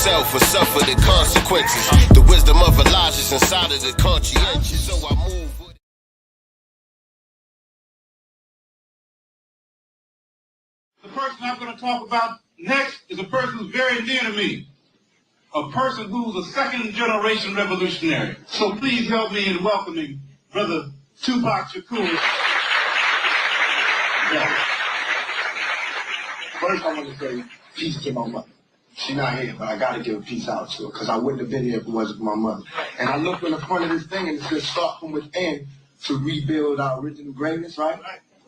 myself or suffer the consequences. The wisdom of Elijah's inside of the conscientious, so I move with it. The person I'm going to talk about next is a person who's very near to me. A person who's a second-generation revolutionary. So please help me in welcoming Brother Tupac Shakur. Yeah. First, I want to say peace to my mother. She's not here, but I got to give a peace out to her, because I wouldn't have been here if it wasn't for my mother. And I look in the front of this thing, and it says start from within to rebuild our original greatness, right?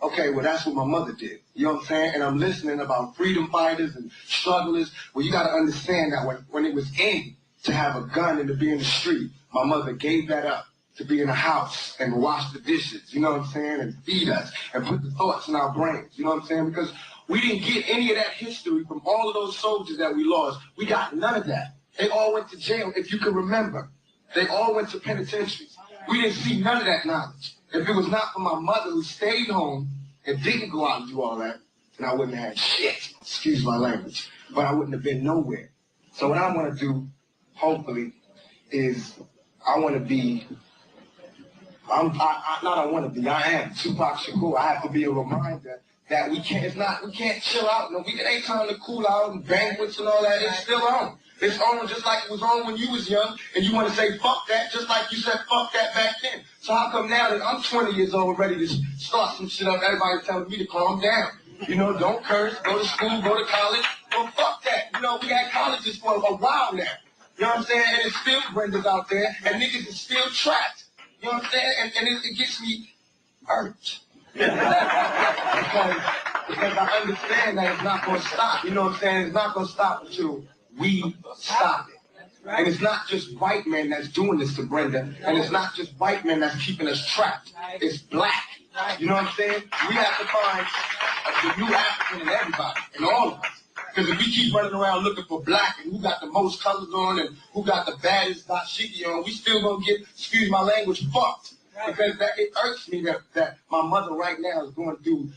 Okay, well, that's what my mother did. You know what I'm saying? And I'm listening about freedom fighters and strugglers. Well, you got to understand that when it was in to have a gun and to be in the street, my mother gave that up to be in a house and wash the dishes, you know what I'm saying, and feed us and put the thoughts in our brains, you know what I'm saying? Because we didn't get any of that history from all of those soldiers that we lost. We got none of that. They all went to jail, if you can remember. They all went to penitentiaries. We didn't see none of that knowledge. If it was not for my mother who stayed home and didn't go out and do all that, then I wouldn't have had shit. Excuse my language. But I wouldn't have been nowhere. So what I want to do, hopefully, is I want to be, I am Tupac Shakur. I have to be a reminder that we can't chill out. No, it ain't time to cool out and banquets and all that. It's still on. It's on just like it was on when you was young, and you want to say fuck that, just like you said fuck that back then. So how come now that I'm 20 years old ready to start some shit up, everybody's telling me to calm down? You know, don't curse, go to school, go to college. Well, fuck that. You know, we had colleges for a while now. You know what I'm saying? And it's still Brenda's out there, and niggas is still trapped. You know what I'm saying? And it gets me hurt. because I understand that it's not going to stop. You know what I'm saying? It's not going to stop until we stop it. And it's not just white men that's doing this to Brenda, and it's not just white men that's keeping us trapped. It's black. You know what I'm saying? We have to find the new African in everybody, in all of us. Because if we keep running around looking for black and who got the most colors on and who got the baddest dashiki on, we still gonna get, excuse my language, fucked. Because it irks me that my mother right now is going through,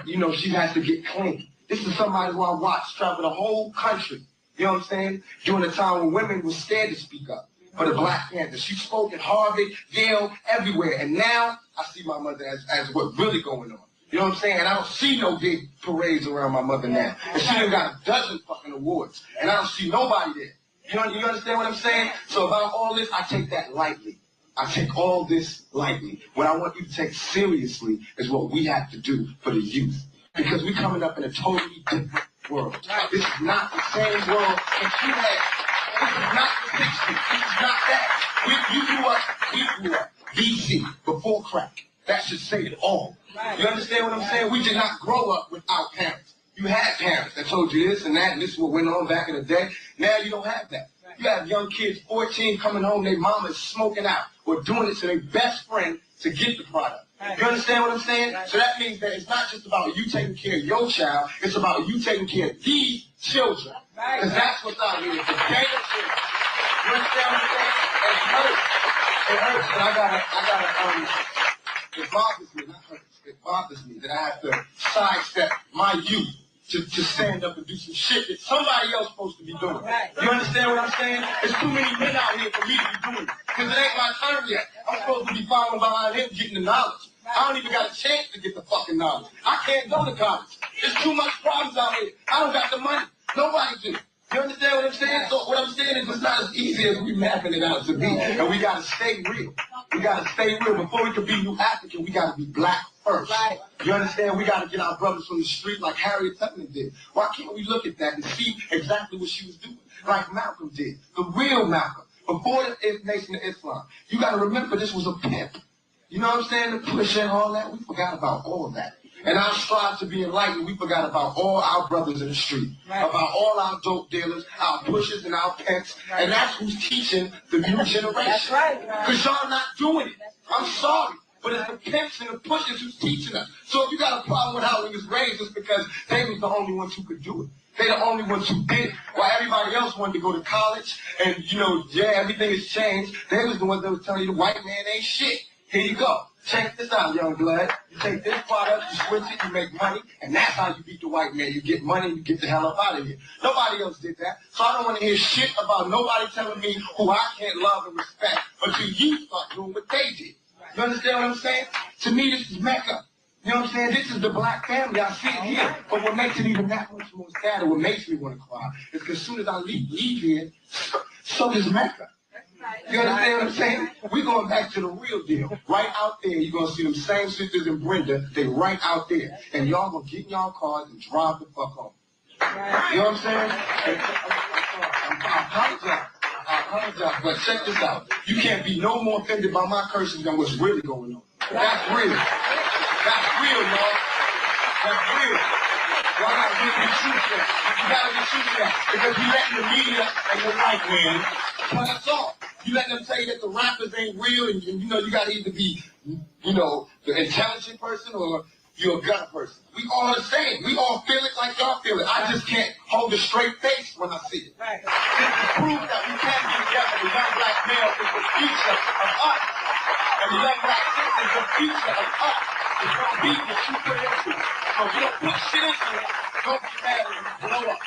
you know, she has to get clean. This is somebody who I watched travel the whole country, you know what I'm saying, during a time when women were scared to speak up for the Black Panthers. She spoke at Harvard, Yale, everywhere. And now I see my mother as what's really going on. You know what I'm saying? And I don't see no big parades around my mother now. And she done got a dozen fucking awards. And I don't see nobody there. You understand what I'm saying? So about all this, I take that lightly. I take all this lightly. What I want you to take seriously is what we have to do for the youth. Because we're coming up in a totally different world. This is not the same world that you had. This is not the 60s. This is not that. We grew up DC, before crack. That should say it all. You understand what I'm saying? We did not grow up without parents. You had parents that told you this and that, and this is what went on back in the day. Now you don't have that. You have young kids, 14, coming home, their mama is smoking out or doing it to their best friend to get the product. You understand what I'm saying? So that means that it's not just about you taking care of your child, it's about you taking care of these children. Because that's what's out here. It's a gang of children. You understand what I'm saying? And it hurts. It hurts, but I gotta, it bothers me, not hurts. It bothers me that I have to sidestep my youth to stand up and do some shit that somebody else supposed to be doing. You understand what I'm saying? There's too many men out here for me to be doing it. Because it ain't my turn yet. I'm supposed to be following behind him getting the knowledge. I don't even got a chance to get the fucking knowledge. I can't go to college. There's too much problems out here. I don't got the money. Nobody do. You understand what I'm saying? So what I'm saying is it's not as easy as we mapping it out to be. And we got to stay real. We got to stay real. Before we can be New African, we got to be black first. You understand? We got to get our brothers from the street like Harriet Tubman did. Why can't we look at that and see exactly what she was doing? Like Malcolm did. The real Malcolm. Before the Nation of Islam. You got to remember this was a pimp. You know what I'm saying? The push and all that. We forgot about all of that. And our strive to be enlightened, we forgot about all our brothers in the street, about all our dope dealers, our pushers and our pimps, and that's who's teaching the new generation. That's right. Because y'all not doing it. I'm sorry, but it's the pimps and the pushers who's teaching us. So if you got a problem with how we was raised, it's because they was the only ones who could do it. They the only ones who did it. While everybody else wanted to go to college, and, you know, yeah, everything has changed. They was the ones that was telling you the white man ain't shit. Here you go. Check this out, young blood. You take this product, you switch it, you make money, and that's how you beat the white man. You get money, you get the hell up out of here. Nobody else did that. So I don't want to hear shit about nobody telling me who I can't love and respect until you start doing what they did. You understand what I'm saying? To me, this is Mecca. You know what I'm saying? This is the black family. I see it here. But what makes it even that much more sad, what makes me want to cry, is because as soon as I leave here, so does Mecca. You understand what I'm saying? We're going back to the real deal. Right out there, you're going to see them same sisters and Brenda. They right out there. And y'all going to get in y'all cars and drive the fuck home. You know what I'm saying? I apologize, but check this out. You can't be no more offended by my curses than what's really going on. That's real. That's real, y'all. That's real. Y'all gotta be truthful. You gotta be truthful. Because you letting the media and the white man cut us off. You let them say that the rappers ain't real, and you know, you gotta either be, you know, the intelligent person or you're a gun person. We all the same. We all feel it like y'all feel it. I just can't hold a straight face when I see it. Right. This is proof that we can be together. The young black male is the future of us. And the young black sis is the future of us. It's gonna be what you put into it. So if you don't put shit into it, don't be mad when you blow up.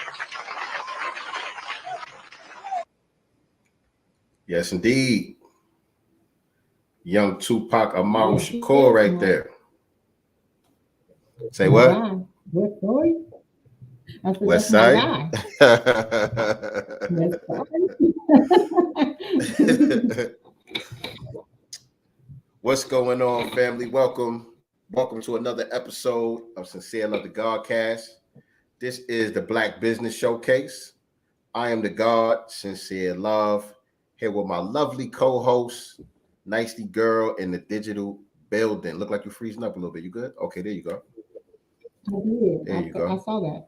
Yes, indeed. Young Tupac Amaru Shakur right there. Say what? West Side. What's going on, family? Welcome to another episode of Sincere Love the GodCast. This is the Black Business Showcase. I am the God, Sincere Love, here with my lovely co-host, Nicely Girl in the digital building. Look like you're freezing up a little bit. You good? Okay, there you go. I did. There you go. I saw that.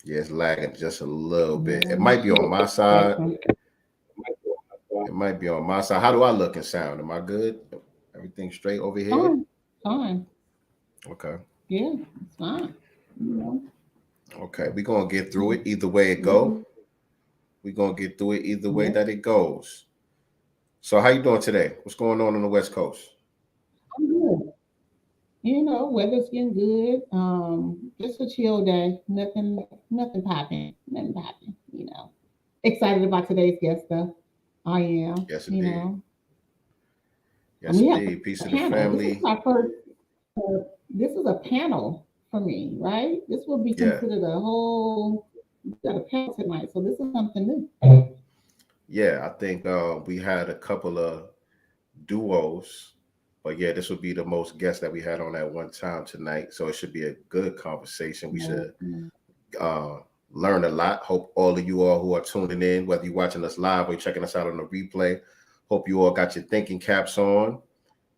Yeah, it's lagging just a little bit. It might be on my side. It might be on my side. How do I look and sound? Am I good? Everything straight over here? Fine. Okay. Yeah, it's fine. You know. Okay, we're going to get through it either way it go. We're going to get through it either way that it goes. So how you doing today? What's going on the West Coast? I'm good. You know, weather's getting good. Just a chill day. Nothing popping. You know. Excited about today's guest though. I am. Yes, indeed. You know. Yes, indeed. Peace of the family. This is my first. This is a panel for me, right? This will be considered a whole. We got a panel tonight, so this is something new. Yeah, I think we had a couple of duos, but yeah, this will be the most guests that we had on at one time tonight. So it should be a good conversation. We should learn a lot. Hope all of you all who are tuning in, whether you're watching us live or you're checking us out on the replay, hope you all got your thinking caps on.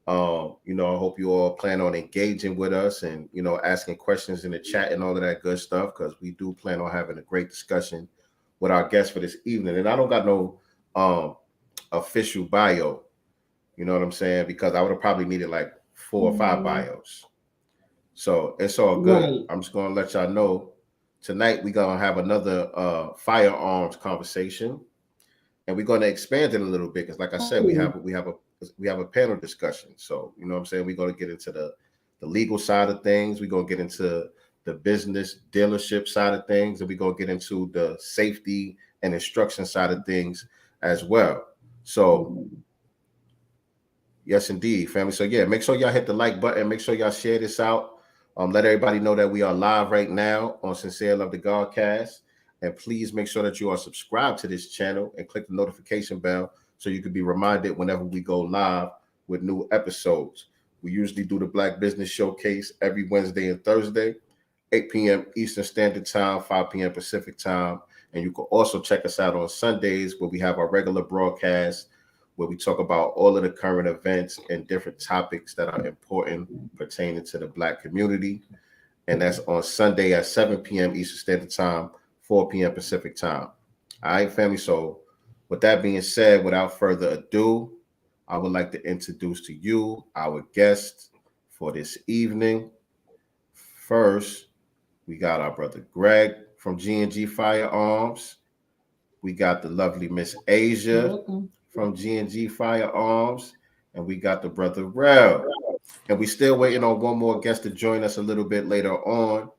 You know, I hope you all plan on engaging with us and, you know, asking questions in the chat and all of that good stuff, because we do plan on having a great discussion with our guests for this evening. And I don't got no official bio, you know what I'm saying? Because I would have probably needed like 4 or 5 bios. So it's all good. Right. I'm just going to let y'all know tonight we're going to have another firearms conversation, and we're going to expand it a little bit because, like I said, we have a panel discussion. So, you know what I'm saying? We're going to get into the legal side of things. We're going to get into the business dealership side of things, and we're going to get into the safety and instruction side of things as well. So, yes, indeed, family. So, yeah, make sure y'all hit the like button. Make sure y'all share this out. Let everybody know that we are live right now on Sincere Love the GodCast. And please make sure that you are subscribed to this channel and click the notification bell so you can be reminded whenever we go live with new episodes. We usually do the Black Business Showcase every Wednesday and Thursday, 8 p.m. Eastern Standard Time, 5 p.m. Pacific Time. And you can also check us out on Sundays where we have our regular broadcast where we talk about all of the current events and different topics that are important pertaining to the Black community. And that's on Sunday at 7 p.m. Eastern Standard Time, 4 p.m. Pacific Time. All right, family. So with that being said, without further ado, I would like to introduce to you our guest for this evening. First, we got our brother Greg from G&G Firearms. We got the lovely Miss Asia from G&G Firearms. and we got the brother Rel. And we still waiting on one more guest to join us a little bit later on.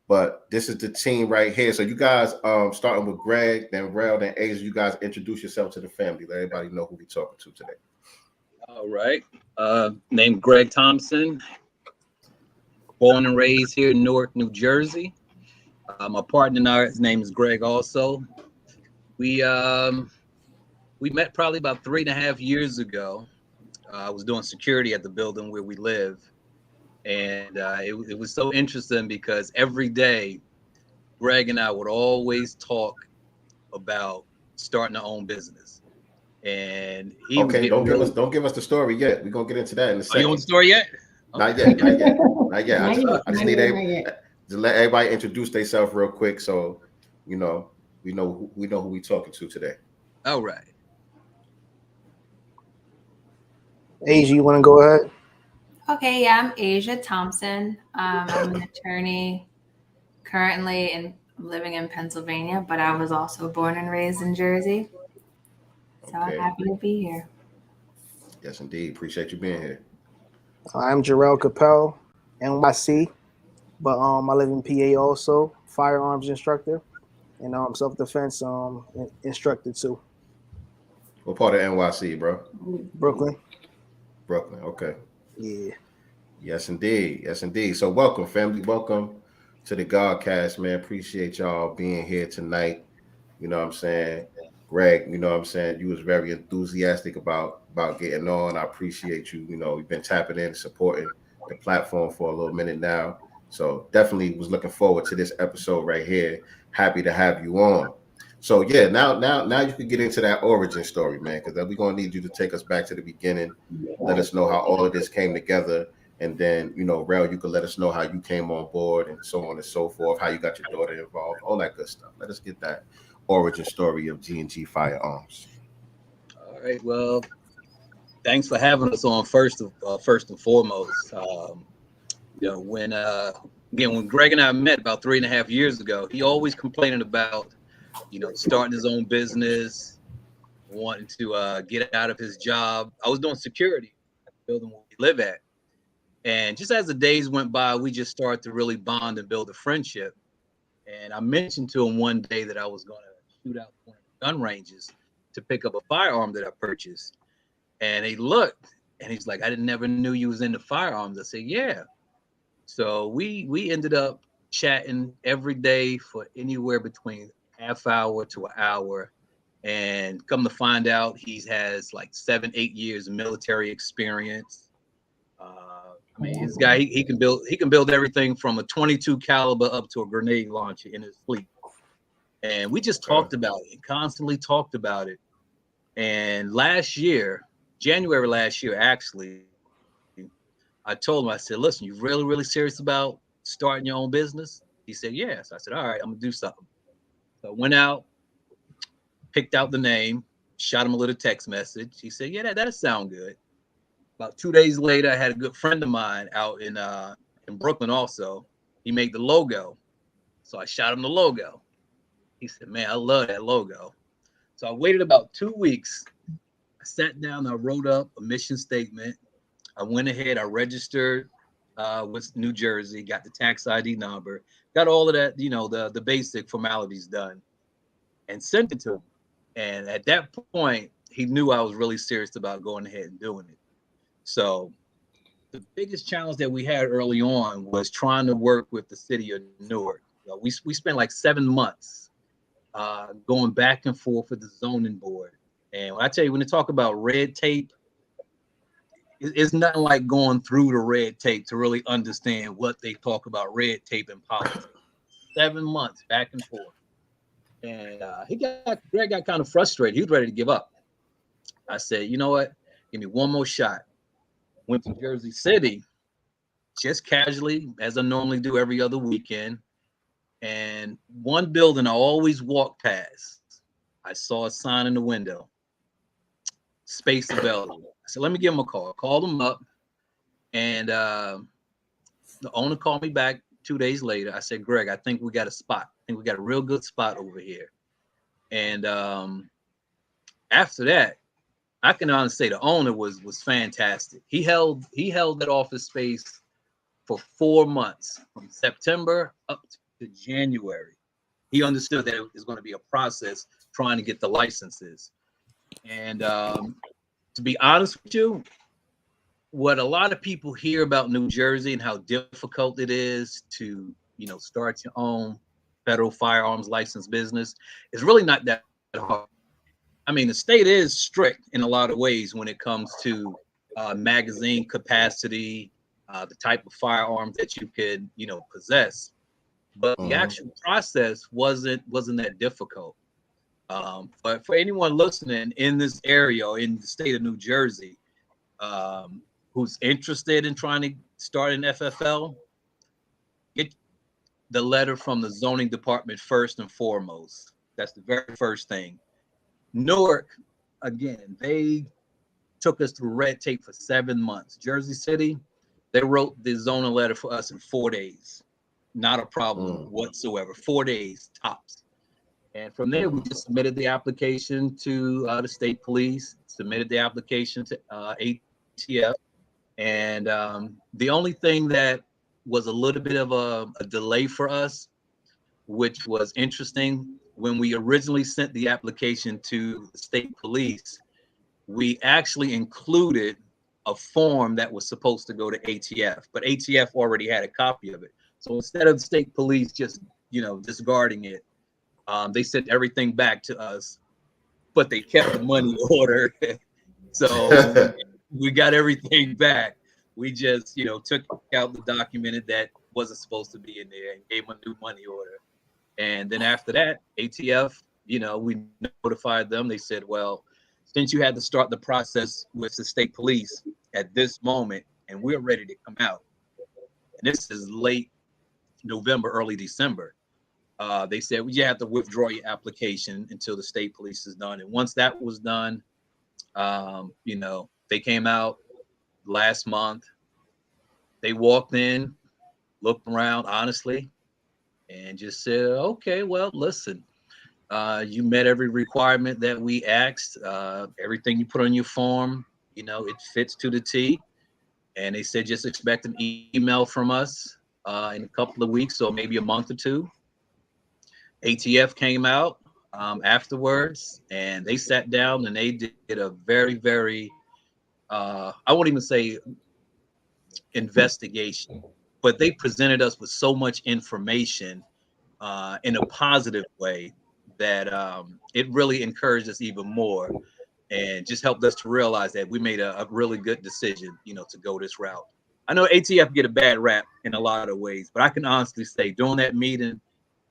But this is the team right here. So you guys, starting with Greg, then Rel, then Asia, you guys introduce yourself to the family. Let everybody know who we talking to today. All right. Named Greg Thompson. Born and raised here in Newark, New Jersey. My partner and his name is Greg also. We met probably about 3.5 years ago. I was doing security at the building where we live. And it was so interesting because every day, Greg and I would always talk about starting our own business. And he was Okay, getting don't give us the story yet. We're gonna get into that in a Are second. you on the story yet? Not Okay. yet. Not yet. I just need yet. to let everybody introduce themselves real quick, so we know who we talking to today. All right. Asia, you want to go ahead? Okay, yeah, I'm Asia Thompson. I'm an attorney currently and living in Pennsylvania, but I was also born and raised in Jersey. So I'm happy to be here. Yes, indeed. Appreciate you being here. I'm Jarrell Capel, NYC, but I live in PA also. Firearms instructor, and self-defense instructor too. What part of NYC, bro? Brooklyn. Okay. Yeah. Yes, indeed. Yes, indeed. So welcome, family. Welcome to the Godcast, man. Appreciate y'all being here tonight. You know what I'm saying? Greg, you know what I'm saying? You was very enthusiastic about getting on. I appreciate you. You know, you've been tapping in and supporting the platform for a little minute now. So definitely was looking forward to this episode right here. Happy to have you on. So yeah, now you can get into that origin story, man, because we're gonna need you to take us back to the beginning. Let us know how all of this came together. And then, Rel, you can let us know how you came on board and so on and so forth, how you got your daughter involved, all that good stuff. Let us get that origin story of G&G Firearms. All right. Well, thanks for having us on first and foremost. When Greg and I met about 3.5 years ago, he always complaining about, starting his own business, wanting to get out of his job. I was doing security at the building where we live at. And just as the days went by, we just started to really bond and build a friendship. And I mentioned to him one day that I was going to shoot out one of the gun ranges to pick up a firearm that I purchased. And he looked and he's like, I never knew you was into firearms. I said, yeah. So we ended up chatting every day for anywhere between half hour to an hour. And come to find out, he has like 7-8 years of military experience. This guy, he can build everything from a 22 caliber up to a grenade launcher in his sleep. And we just talked about it, constantly talked about it. And January last year, actually, I told him, I said, listen, you really, really serious about starting your own business? He said, yes. I said, all right, I'm gonna do something. So I went out, picked out the name, shot him a little text message. He said, yeah, that'll sound good. About 2 days later, I had a good friend of mine out in Brooklyn also. He made the logo. So I shot him the logo. He said, man, I love that logo. So I waited about 2 weeks. I sat down, I wrote up a mission statement. I went ahead, I registered with New Jersey, got the tax ID number, got all of that, the basic formalities done, and sent it to him. And at that point, he knew I was really serious about going ahead and doing it. So the biggest challenge that we had early on was trying to work with the city of Newark. We spent like 7 months going back and forth with the zoning board. And when I tell you, when they talk about red tape, it's nothing like going through the red tape to really understand what they talk about red tape and politics. 7 months back and forth. And Greg got kind of frustrated. He was ready to give up. I said, you know what? Give me one more shot. Went to Jersey City, just casually, as I normally do every other weekend. And one building I always walk past, I saw a sign in the window, space available. I said, let me give him a call. I called him up, and the owner called me back 2 days later. I said, Greg, I think we got a spot. I think we got a real good spot over here. And after that, I can honestly say the owner was fantastic. He held that office space for 4 months, from September up to January. He understood that it was going to be a process trying to get the licenses. And to be honest with you, what a lot of people hear about New Jersey and how difficult it is to, start your own federal firearms license business is really not that hard. I mean, the state is strict in a lot of ways when it comes to magazine capacity, the type of firearms that you could, possess. But the actual process wasn't that difficult. But for anyone listening in this area or in the state of New Jersey, who's interested in trying to start an FFL, get the letter from the zoning department first and foremost. That's the very first thing. Newark, again, they took us through red tape for 7 months. Jersey City, they wrote the zoning letter for us in 4 days. Not a problem whatsoever. 4 days tops. And from there, we just submitted the application to the state police, submitted the application to ATF. And the only thing that was a little bit of a delay for us, which was interesting, when we originally sent the application to the state police, we actually included a form that was supposed to go to ATF, but ATF already had a copy of it. So instead of the state police just, discarding it, they sent everything back to us, but they kept the money order. So we got everything back. We just, took out the document that wasn't supposed to be in there and gave them a new money order. And then after that, ATF, we notified them. They said, well, since you had to start the process with the state police at this moment, and we're ready to come out, and this is late November, early December, they said, well, you have to withdraw your application until the state police is done. And once that was done, they came out last month. They walked in, looked around honestly, and just said, okay, well, listen, you met every requirement that we asked. Everything you put on your form, it fits to the T. And they said, just expect an email from us in a couple of weeks, or maybe a month or two. ATF came out afterwards, and they sat down and they did a very, very, I won't even say investigation, but they presented us with so much information in a positive way that it really encouraged us even more, and just helped us to realize that we made a really good decision, to go this route. I know ATF get a bad rap in a lot of ways, but I can honestly say during that meeting,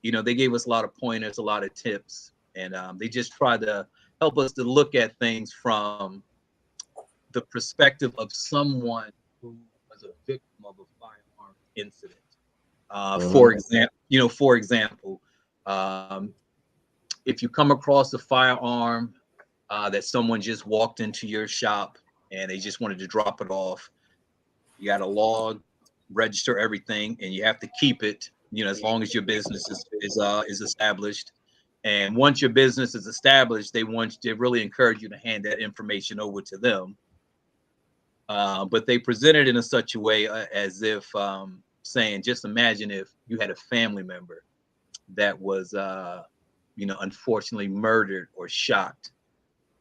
they gave us a lot of pointers, a lot of tips, and they just tried to help us to look at things from the perspective of someone who was a victim of a firearm incident. For example, if you come across a firearm that someone just walked into your shop and they just wanted to drop it off, you got to log, register everything, and you have to keep it, as long as your business is established. And once your business is established, they really encourage you to hand that information over to them. But they present it in such a way as if saying, just imagine if you had a family member that was, unfortunately murdered or shot.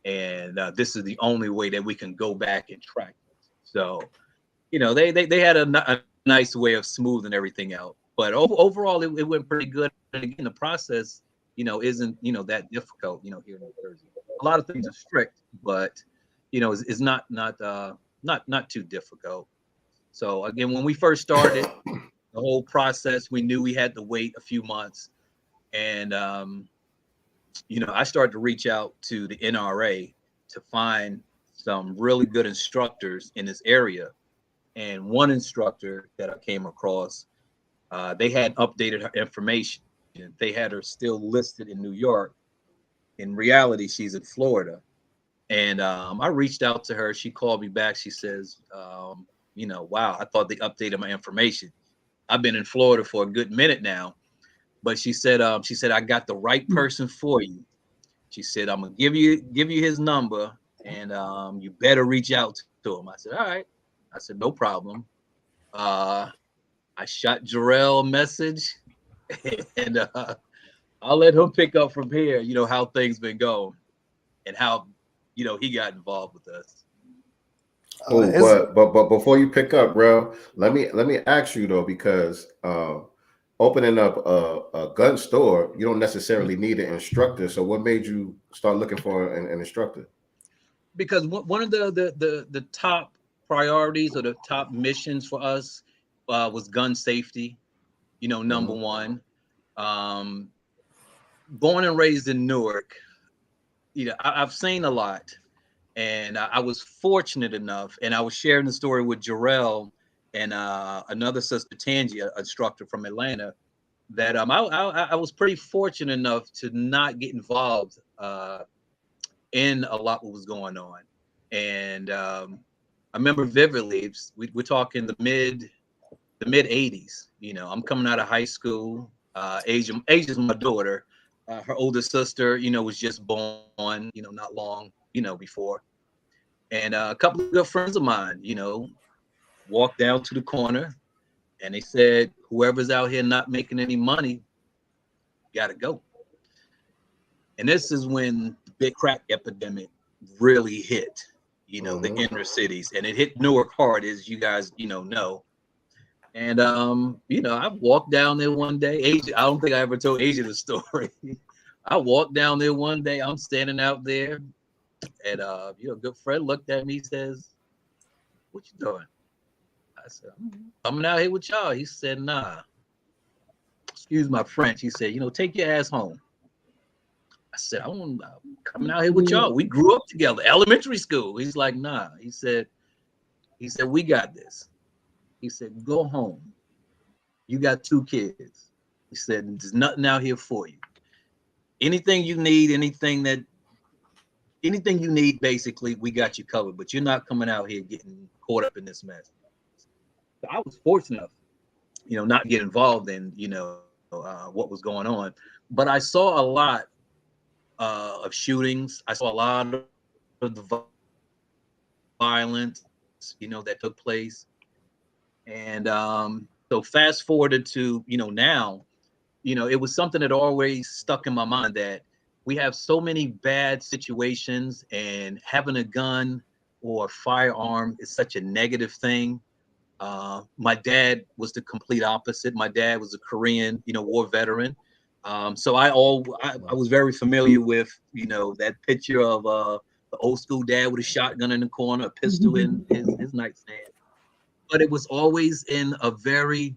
And this is the only way that we can go back and track it. So, they had a nice way of smoothing everything out. But overall, it went pretty good. And again, the process, isn't, that difficult, here in New Jersey. A lot of things are strict, but, it's not too difficult. So again, when we first started the whole process, we knew we had to wait a few months. And, I started to reach out to the NRA to find some really good instructors in this area. And one instructor that I came across, they had updated her information. They had her still listed in New York. In reality, she's in Florida. And I reached out to her. She called me back. She says, wow, I thought they updated my information. I've been in Florida for a good minute now. But she said, I got the right person for you. She said, I'm gonna give you his number, and you better reach out to him. I said, all right. I said, no problem. I shot Jarrell a message, and I'll let him pick up from here, how things been going and how, he got involved with us. But before you pick up, bro, let me ask you though, because opening up a gun store, you don't necessarily need an instructor. So what made you start looking for an instructor? Because one of the top priorities or the top missions for us was gun safety. Number one. Born and raised in Newark, I've seen a lot, and I was fortunate enough, and I was sharing the story with Jarrell and another sister, Tangi, an instructor from Atlanta, that I was pretty fortunate enough to not get involved in a lot what was going on. And I remember vividly, we're talking the mid 80s. I'm coming out of high school. Asia's my daughter. Her older sister, was just born, not long, before. And a couple of good friends of mine, walked down to the corner, and they said, whoever's out here not making any money, gotta go. And this is when the big crack epidemic really hit, the inner cities, and it hit Newark hard, as you guys, know. And I walked down there one day. Asia, I don't think I ever told Asia the story. I walked down there one day. I'm standing out there, and a good friend looked at me, says, "What you doing?" I said, "I'm coming out here with y'all." He said, "Nah." Excuse my French. He said, "Take your ass home." I said, I'm coming out here with y'all. We grew up together, elementary school. He's like, "Nah." He said, "We got this." He said, "Go home. You got 2 kids." He said, "There's nothing out here for you. Anything you need, basically, we got you covered. But you're not coming out here getting caught up in this mess." So I was fortunate enough, not get involved in, what was going on. But I saw a lot of shootings. I saw a lot of the violence, that took place. And so fast forwarded to, now, it was something that always stuck in my mind, that we have so many bad situations, and having a gun or a firearm is such a negative thing. My dad was the complete opposite. My dad was a Korean, war veteran. So I was very familiar with, that picture of the old school dad with a shotgun in the corner, a pistol in his nightstand. But it was always in a very,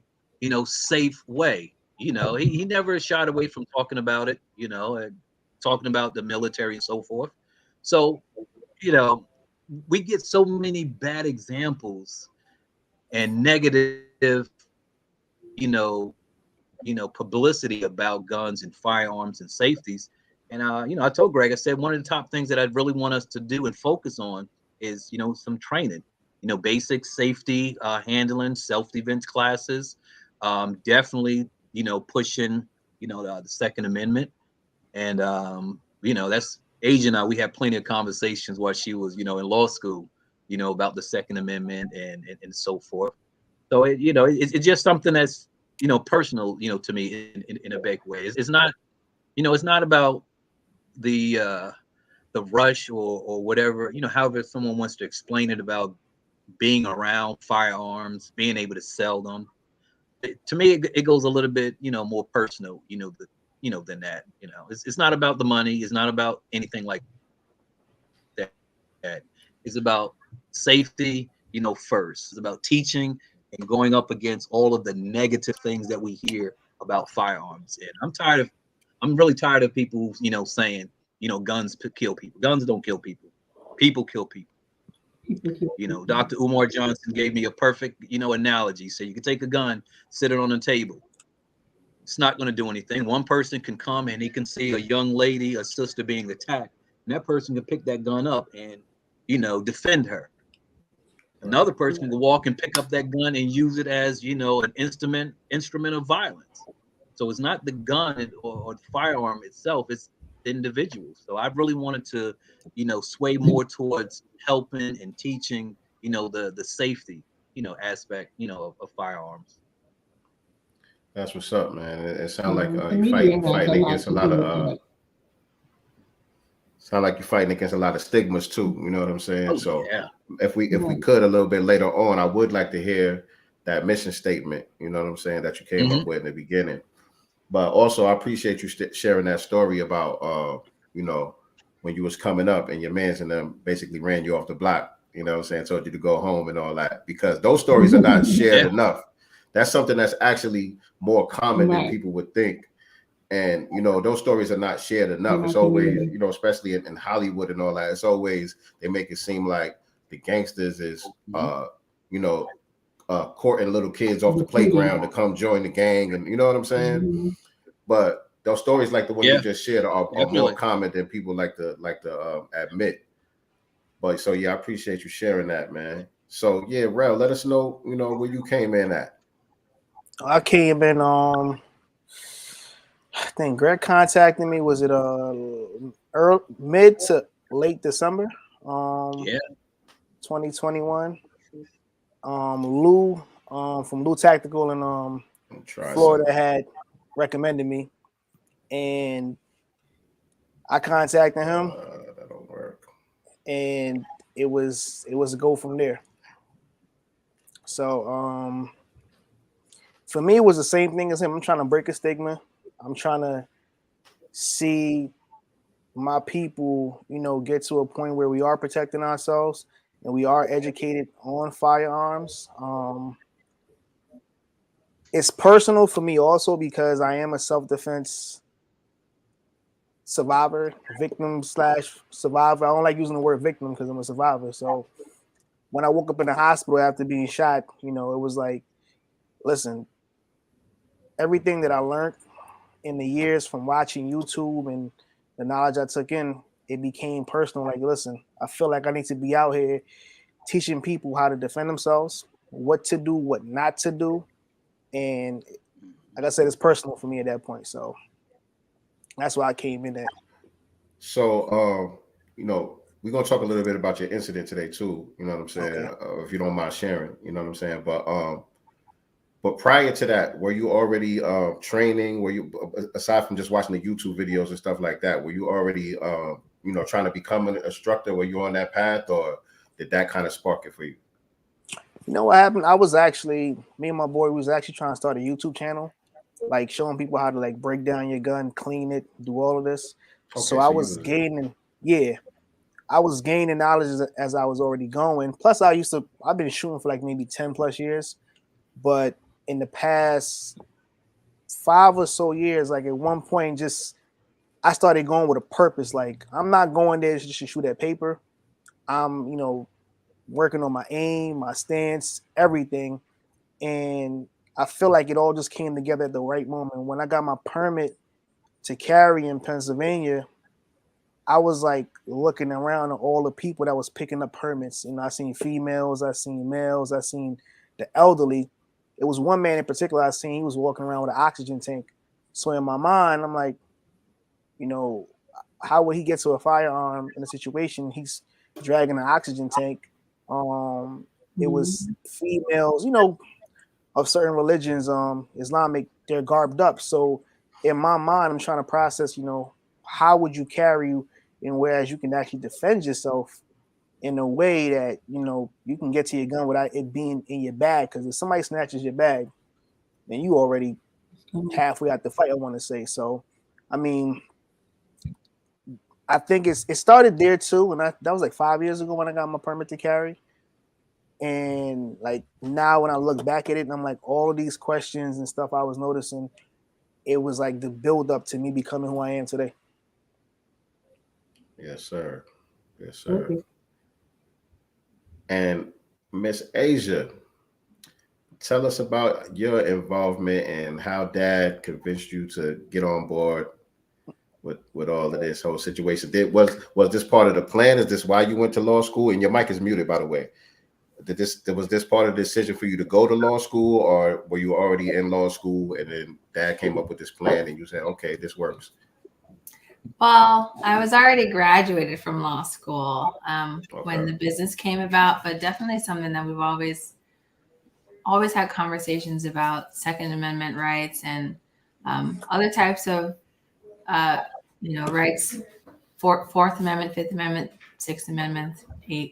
safe way. He never shied away from talking about it, and talking about the military and so forth. So, we get so many bad examples and negative, you know, publicity about guns and firearms and safeties. And I told Greg, I said one of the top things that I'd really want us to do and focus on is, some training, basic safety handling, self-defense classes. Definitely, pushing, the Second Amendment. And that's Asia and I, we had plenty of conversations while she was, in law school, about the Second Amendment and so forth. So it's just something that's, personal, to me in a big way. It's not, it's not about the rush or whatever, however someone wants to explain it, about being around firearms, being able to sell them. To me, it goes a little bit, more personal, than that. It's not about the money. It's not about anything like that. It's about safety, first. It's about teaching and going up against all of the negative things that we hear about firearms. And I'm really tired of people, saying, guns kill people. Guns don't kill people. People kill people. Dr. Umar Johnson gave me a perfect, analogy. So you can take a gun, sit it on the table. It's not going to do anything. One person can come and he can see a young lady, a sister being attacked, and that person can pick that gun up and, defend her. Another person can walk and pick up that gun and use it as, an instrument of violence. So it's not the gun or the firearm itself. It's individuals. So I really wanted to, sway more towards helping and teaching, the safety, aspect, of firearms. That's what's up, man. It sounds like The you media has fighting a lot against a to lot do with of that. sound like you're fighting against a lot of stigmas too. You know what I'm saying? Oh, So yeah. if we could a little bit later on, I would like to hear that mission statement. You know what I'm saying, that you came up with in the beginning. But also, I appreciate you sharing that story about when you was coming up and your mans and them basically ran you off the block. You know what I'm saying? Told you to go home and all that, because those stories are not shared enough. That's something that's actually more common than people would think. And those stories are not shared enough. It's always, especially in Hollywood and all that, it's always they make it seem like the gangsters is courting little kids off the playground to come join the gang, and you know what I'm saying? But those stories like the one you just shared are more common than people like to admit. But so yeah, I appreciate you sharing that, man. So yeah, Rel, let us know, where you came in at. I came in I think Greg contacted me, was it early, mid to late December 2021. Lou from Lou Tactical in Florida had recommended me, and I contacted him. That don't work. And it was a go from there. So for me, it was the same thing as him. I'm trying to break a stigma. I'm trying to see my people, get to a point where we are protecting ourselves and we are educated on firearms. It's personal for me also because I am a self-defense survivor, victim/survivor. I don't like using the word victim because I'm a survivor. So when I woke up in the hospital after being shot, it was like, listen, everything that I learned in the years from watching YouTube and the knowledge I took in, it became personal. Like, listen, I feel like I need to be out here teaching people how to defend themselves, what to do, what not to do. And like I said, it's personal for me at that point. So that's why I came in at. So, we're going to talk a little bit about your incident today too. You know what I'm saying? Okay. If you don't mind sharing, you know what I'm saying? But prior to that, were you already training? Were you, aside from just watching the YouTube videos and stuff like that, were you already, trying to become an instructor? Were you on that path, or did that kind of spark it for you? You know what happened? I was actually, me and my boy was actually trying to start a YouTube channel, like showing people how to like break down your gun, clean it, do all of this. Okay, so I was gaining, I was gaining knowledge as I was already going. Plus, I've been shooting for like maybe 10 plus years, but in the past 5 or so years, like at one point, I started going with a purpose. Like, I'm not going there just to shoot at paper. I'm, working on my aim, my stance, everything. And I feel like it all just came together at the right moment. When I got my permit to carry in Pennsylvania, I was like looking around at all the people that was picking up permits. I seen females, I seen males, I seen the elderly. It was one man in particular I seen, he was walking around with an oxygen tank. So in my mind, I'm like, how would he get to a firearm in a situation? He's dragging an oxygen tank. It was females, of certain religions, Islamic, they're garbed up. So in my mind, I'm trying to process, how would you carry and whereas you can actually defend yourself in a way that, you can get to your gun without it being in your bag. Because if somebody snatches your bag, then you already halfway out the fight, I want to say. So, I mean, I think it started there too. And that was like 5 years ago when I got my permit to carry. And like now when I look back at it, and I'm like, all of these questions and stuff I was noticing, it was like the build up to me becoming who I am today. Yes, sir. Yes, sir. Okay. And Miss Asia, tell us about your involvement and how Dad convinced you to get on board with all of this whole situation. Was this part of the plan? Is this why you went to law school? And your mic is muted, by the way. Was this part of the decision for you to go to law school, or were you already in law school and then Dad came up with this plan and you said, okay, this works? Well, I was already graduated from law school when Okay. the business came about, but definitely something that we've always had conversations about Second Amendment rights and other types of rights, Fourth Amendment, Fifth Amendment, Sixth Amendment,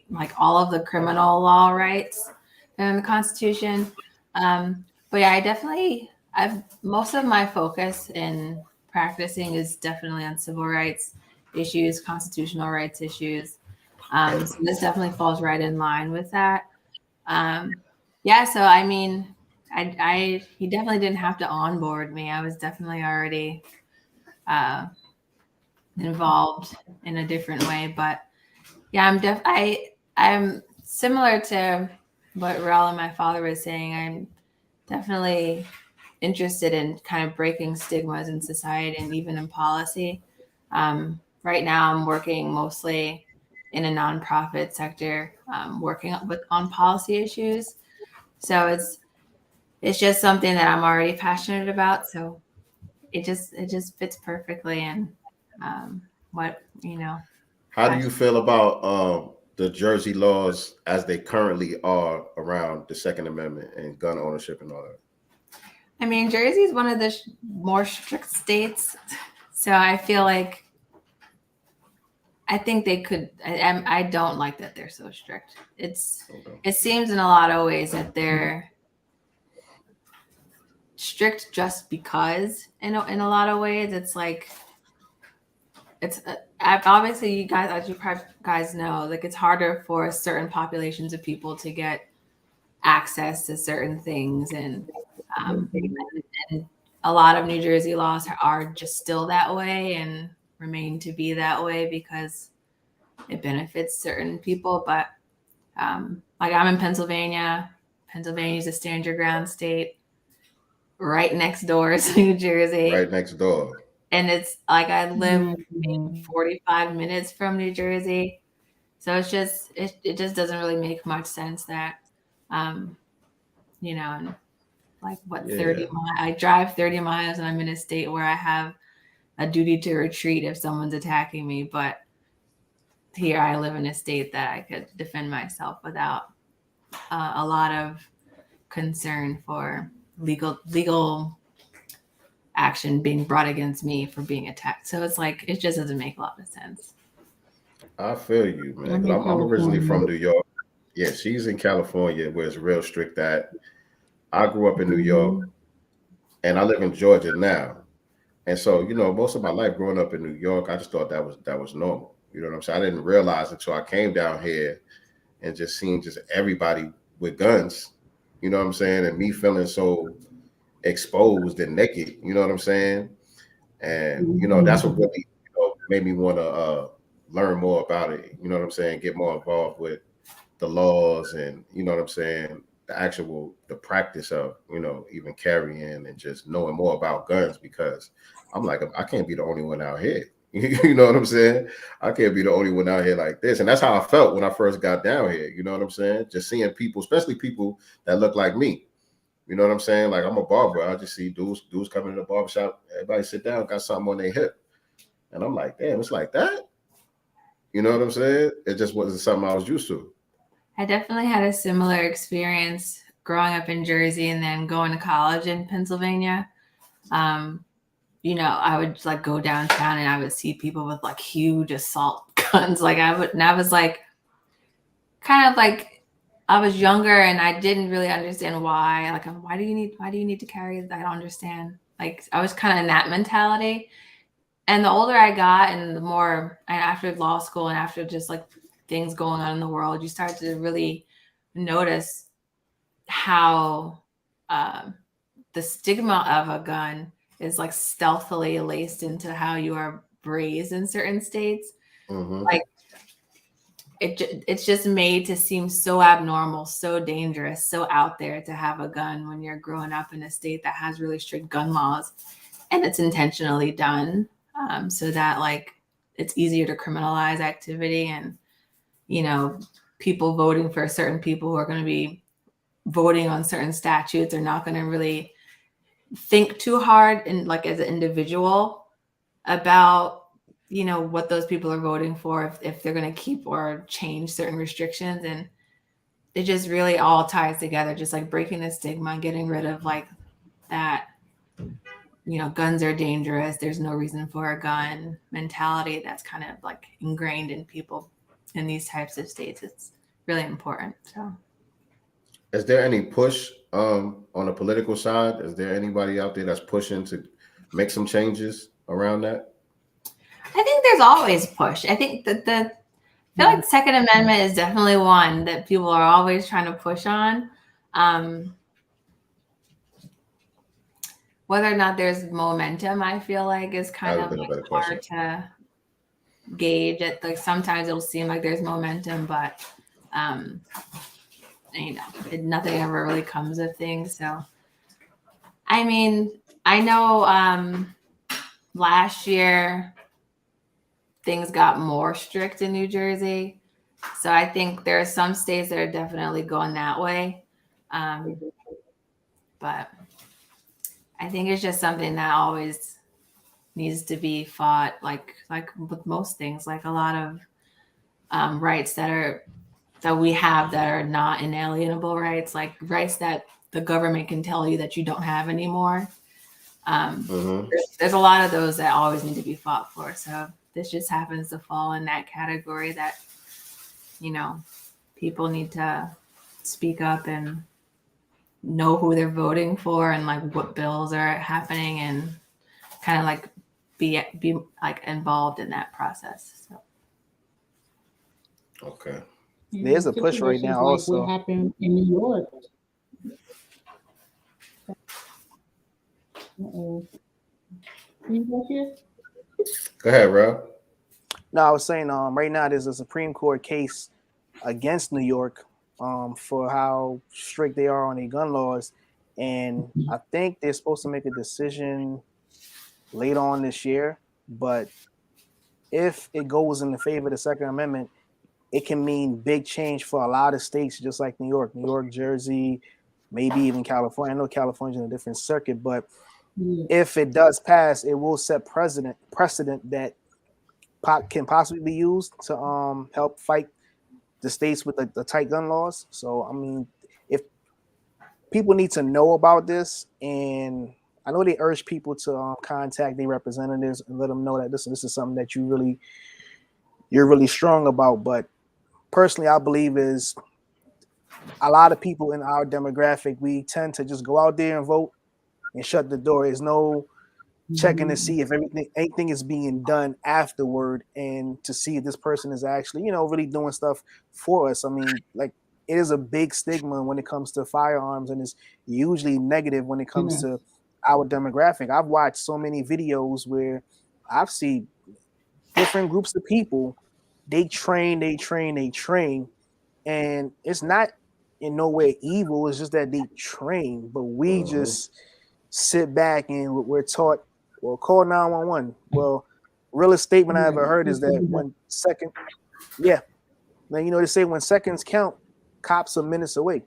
like all of the criminal law rights in the Constitution. But yeah, I've most of my focus in practicing is definitely on civil rights issues, constitutional rights issues. So this definitely falls right in line with that. Yeah, so I mean, he definitely didn't have to onboard me. I was definitely already involved in a different way. But yeah, I'm similar to what Raul and my father was saying. I'm definitely interested in kind of breaking stigmas in society and even in policy. Right now, I'm working mostly in a nonprofit sector, working on policy issues. So it's just something that I'm already passionate about. So it just fits perfectly in what How do you feel about the Jersey laws as they currently are around the Second Amendment and gun ownership and all that? I mean, Jersey is one of the more strict states, so I feel like I think they could. I don't like that they're so strict. Okay. It seems in a lot of ways that they're strict just because. In a lot of ways, it's like it's obviously you guys, as you guys know, like it's harder for certain populations of people to get access to certain things, and and a lot of New Jersey laws are just still that way and remain to be that way because it benefits certain people. But like I'm in Pennsylvania. Pennsylvania is a stand your ground state. Right next door is New Jersey. Right next door. And it's like I live maybe Mhm. 45 minutes from New Jersey. So it just doesn't really make much sense that um, and like what Yeah. 30 miles I drive 30 miles and I'm in a state where I have a duty to retreat if someone's attacking me. But here I live in a state that I could defend myself without a lot of concern for legal action being brought against me for being attacked. So it's like it just doesn't make a lot of sense. I feel you, man. I'm Because in I'm originally from California. New York. Yeah, she's in California where it's real strict at. I grew up in New York Mhm. and I live in Georgia now. And so, most of my life growing up in New York, I just thought that was normal. You know what I'm saying? I didn't realize until I came down here and just seeing just everybody with guns, you know what I'm saying? And me feeling so exposed and naked, you know what I'm saying? And that's what Mhm. really made me want to learn more about it. You know what I'm saying? Get more involved with the laws and you know what I'm saying, the practice of even carrying and just knowing more about guns because I'm like I can't be the only one out here. You know what I'm saying? I can't be the only one out here like this. And that's how I felt when I first got down here. You know what I'm saying? Just seeing people, especially people that look like me. You know what I'm saying? Like I'm a barber. I just see dudes coming in the barbershop. Everybody sit down, got something on their hip. And I'm like, damn, it's like that. You know what I'm saying? It just wasn't something I was used to. I definitely had a similar experience growing up in Jersey and then going to college in Pennsylvania. Um, I would like go downtown and I would see people with like huge assault guns. And I was like, kind of like, I was younger and I didn't really understand why. Like, why do you need to carry that? I don't understand. Like, I was kind of in that mentality. And the older I got and the more after law school and after just like things going on in the world, you start to really notice how the stigma of a gun is like stealthily laced into how you are raised in certain states. Mm-hmm. Like it's just made to seem so abnormal, so dangerous, so out there to have a gun when you're growing up in a state that has really strict gun laws, and it's intentionally done so that like it's easier to criminalize activity and people voting for certain people who are going to be voting on certain statutes are not going to really think too hard and like as an individual about what those people are voting for, if they're going to keep or change certain restrictions. And it just really all ties together, just like breaking the stigma and getting rid of like that, guns are dangerous, there's no reason for a gun mentality that's kind of like ingrained in people in these types of states. It's really important. So is there any push on the political side? Is there anybody out there that's pushing to make some changes around that? I think there's always push. I think that I feel like the Second Amendment is definitely one that people are always trying to push on. Whether or not there's momentum, I feel like is kind of like hard to gauge. It like sometimes it'll seem like there's momentum, but nothing ever really comes of things. So, I mean, I know last year things got more strict in New Jersey, so I think there are some states that are definitely going that way, but I think it's just something that always needs to be fought, like with most things, like a lot of rights that we have that are not inalienable rights, like rights that the government can tell you that you don't have anymore. There's a lot of those that always need to be fought for. So this just happens to fall in that category that, people need to speak up and know who they're voting for and like what bills are happening and kind of like be like involved in that process. So. Okay. There's a push right now like also. What happened in New York? Go ahead, Rob. No, I was saying right now there's a Supreme Court case against New York for how strict they are on their gun laws. And I think they're supposed to make a decision later on this year. But if it goes in the favor of the Second Amendment, it can mean big change for a lot of states, just like New York, Jersey, maybe even California. I know California's in a different circuit, but if it does pass, it will set precedent that can possibly be used to help fight the states with the tight gun laws. So, I mean, if people need to know about this, and I know they urge people to contact their representatives and let them know that this is something that you're really strong about. But personally, I believe is a lot of people in our demographic, we tend to just go out there and vote and shut the door. There's no checking to see if anything is being done afterward and to see if this person is actually, really doing stuff for us. I mean, like, it is a big stigma when it comes to firearms, and it's usually negative when it comes to our demographic. I've watched so many videos where I've seen different groups of people, they train, and it's not in no way evil. It's just that they train, but we just sit back and we're taught, well, call 911. Well, realest statement I ever heard is that they say when seconds count, cops are minutes away.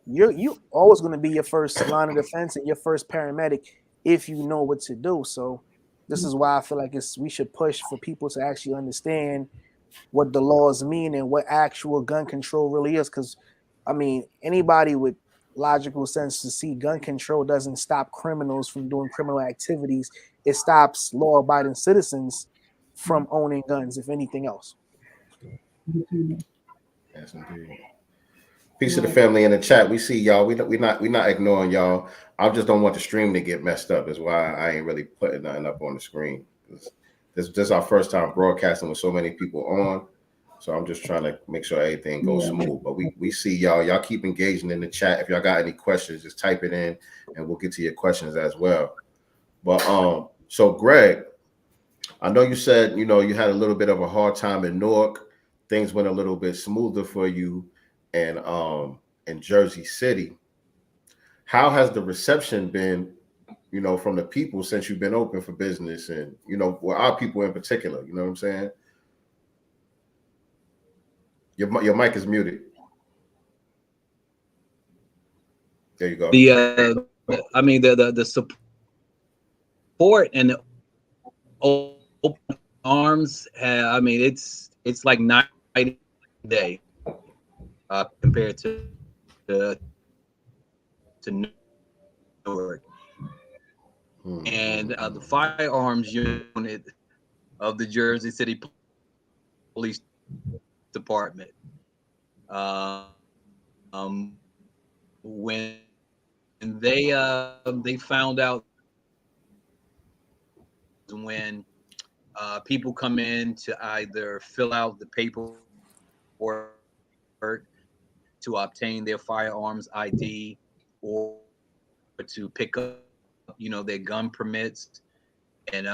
You always going to be your first line of defense and your first paramedic if you know what to do. So this is why I feel like we should push for people to actually understand what the laws mean and what actual gun control really is. Because, I mean, anybody with logical sense to see gun control doesn't stop criminals from doing criminal activities. It stops law-abiding citizens from owning guns, if anything else. Yes, indeed. Peace to the family in the chat. We see y'all. We're not ignoring y'all. I just don't want the stream to get messed up. Is why I ain't really putting nothing up on the screen. This is our first time broadcasting with so many people on. So I'm just trying to make sure everything goes smooth. But we see y'all. Y'all keep engaging in the chat. If y'all got any questions, just type it in and we'll get to your questions as well. But so Greg, I know you said, you had a little bit of a hard time in Newark. Things went a little bit smoother for you and in Jersey City. How has the reception been, from the people since you've been open for business and, our people in particular, you know what I'm saying? Your mic is muted. There you go. The support and the open Firearms, I mean, it's like night and day compared to Newark. And the firearms unit of the Jersey City Police Department, when they found out when people come in to either fill out the paperwork to obtain their firearms ID or to pick up, their gun permits, and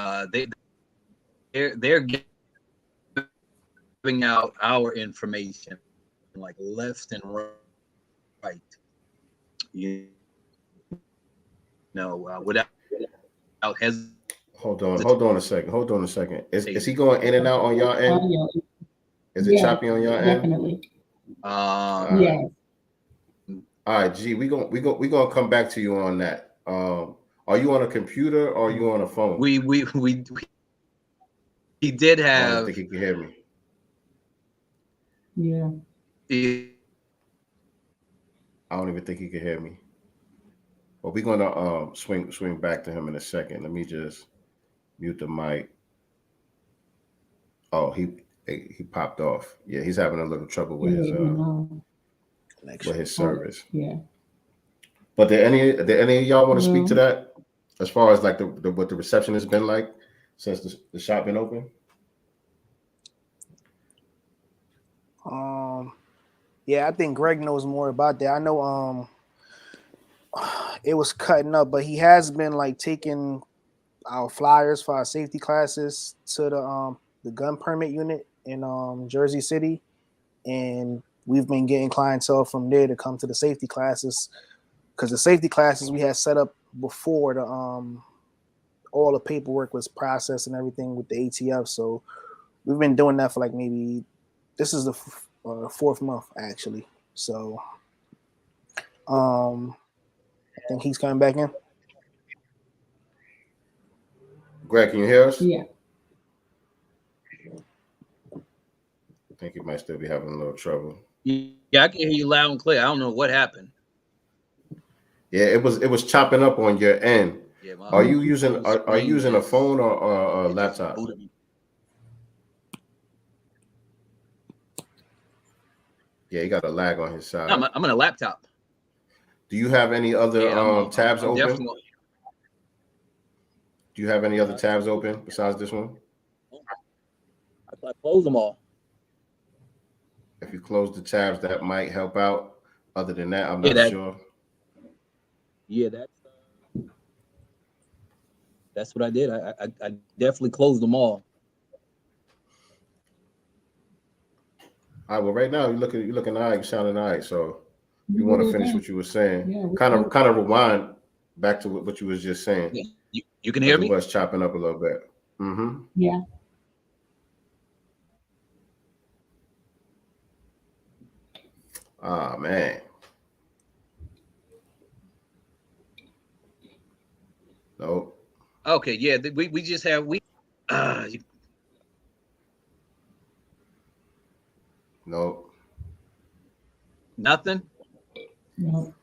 they're giving out our information like left and right, without hesitation. Hold on a second. Is he going in and out on your end? Audio. Is it choppy on your end? Definitely. Yes. All right, G, we gonna come back to you on that. Are you on a computer or are you on a phone? He did have. I don't think he can hear me. Yeah. I don't even think he can hear me. But we're gonna swing back to him in a second. Let me just mute the mic. Oh, he popped off. Yeah, he's having a little trouble with his service. Yeah. But did any of y'all want to speak to that as far as like what the reception has been like since the shop been open? Yeah, I think Greg knows more about that. I know it was cutting up, but he has been like taking our flyers for our safety classes to the gun permit unit in Jersey City, and we've been getting clientele from there to come to the safety classes, because the safety classes we had set up before the all the paperwork was processed and everything with the ATF. So we've been doing that for like maybe this is the fourth month actually. So I think he's coming back in. Greg, can you hear us? Yeah. I think he might still be having a little trouble. Yeah, I can hear you loud and clear. I don't know what happened. Yeah, it was chopping up on your end. Yeah, are you using a phone or a laptop? Yeah, he got a lag on his side. No, I'm on a laptop. Do you have any other tabs open? Definitely. Do you have any other tabs open besides this one? I close them all. If you close the tabs, that might help out. Other than that, I'm not sure. Yeah, that's what I did. I definitely closed them all. All right. Well, right now you're looking all right. You're sounding all right. So if you want to finish what you were saying, kind of rewind back to what you was just saying. Yeah. You can hear me? It was chopping up a little bit. Mm-hmm. Yeah. Ah, man. Nope. Okay, yeah, we just have Nope. Nothing. No.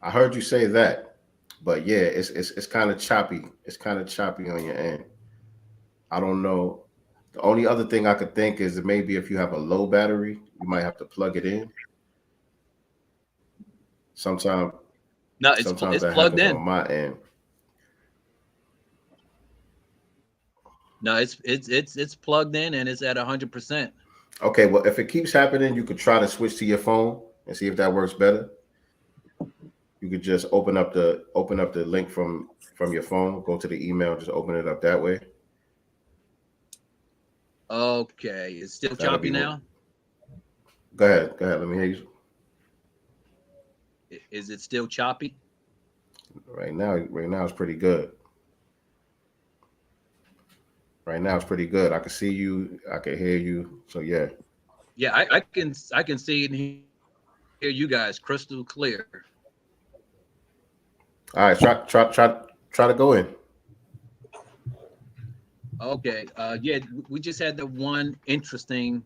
I heard you say that, but yeah, it's kind of choppy. It's kind of choppy on your end. I don't know. The only other thing I could think is that maybe if you have a low battery, you might have to plug it in. Sometimes it's plugged in on my end. No, it's plugged in and it's at 100%. Okay, well, if it keeps happening, you could try to switch to your phone and see if that works better. You could just open up the link from your phone, go to the email, just open it up that way. Okay, it's still choppy now. Go ahead. Let me hear you. Is it still choppy? Right now it's pretty good. Right now it's pretty good. I can see you. I can hear you. So yeah. Yeah, I can see and hear you guys crystal clear. All right, try to go in. Okay. Yeah, we just had the one interesting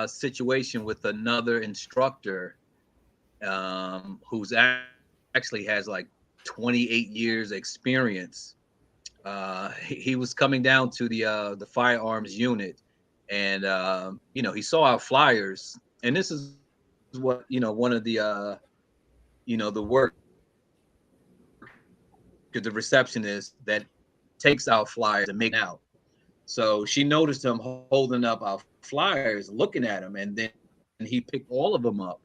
situation with another instructor who's actually has like 28 years experience. He was coming down to the firearms unit, and he saw our flyers, and this is what one of the work the receptionist that takes our flyers and make out. So she noticed him holding up our flyers, looking at them, and then he picked all of them up.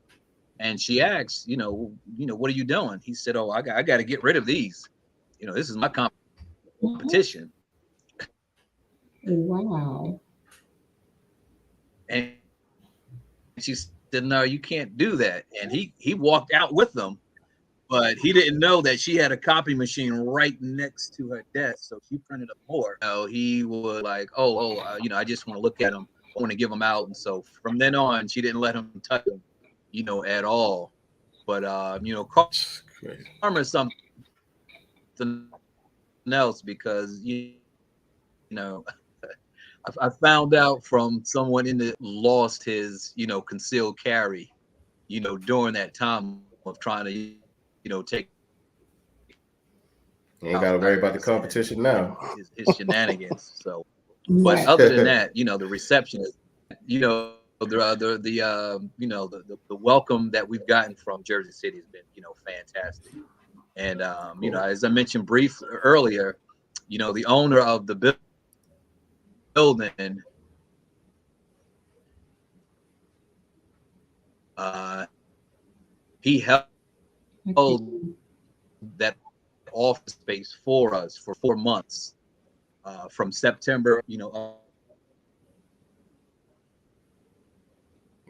And she asked, what are you doing? He said, "Oh, I got to get rid of these. This is my competition." Wow. And she said, "No, you can't do that." And he walked out with them, but he didn't know that she had a copy machine right next to her desk, so she printed up more. He was like, I just want to look at them. I want to give them out. And so from then on, she didn't let him touch them, at all. But karma is something else, because know, I found out from someone in the lost his, concealed carry, during that time of trying to, take. You ain't got to worry about the competition now. His shenanigans. So, but Right. other than that, the reception is, the welcome that we've gotten from Jersey City has been, fantastic. And as I mentioned briefly earlier, the owner of the building, he held that office space for us for 4 months, from September,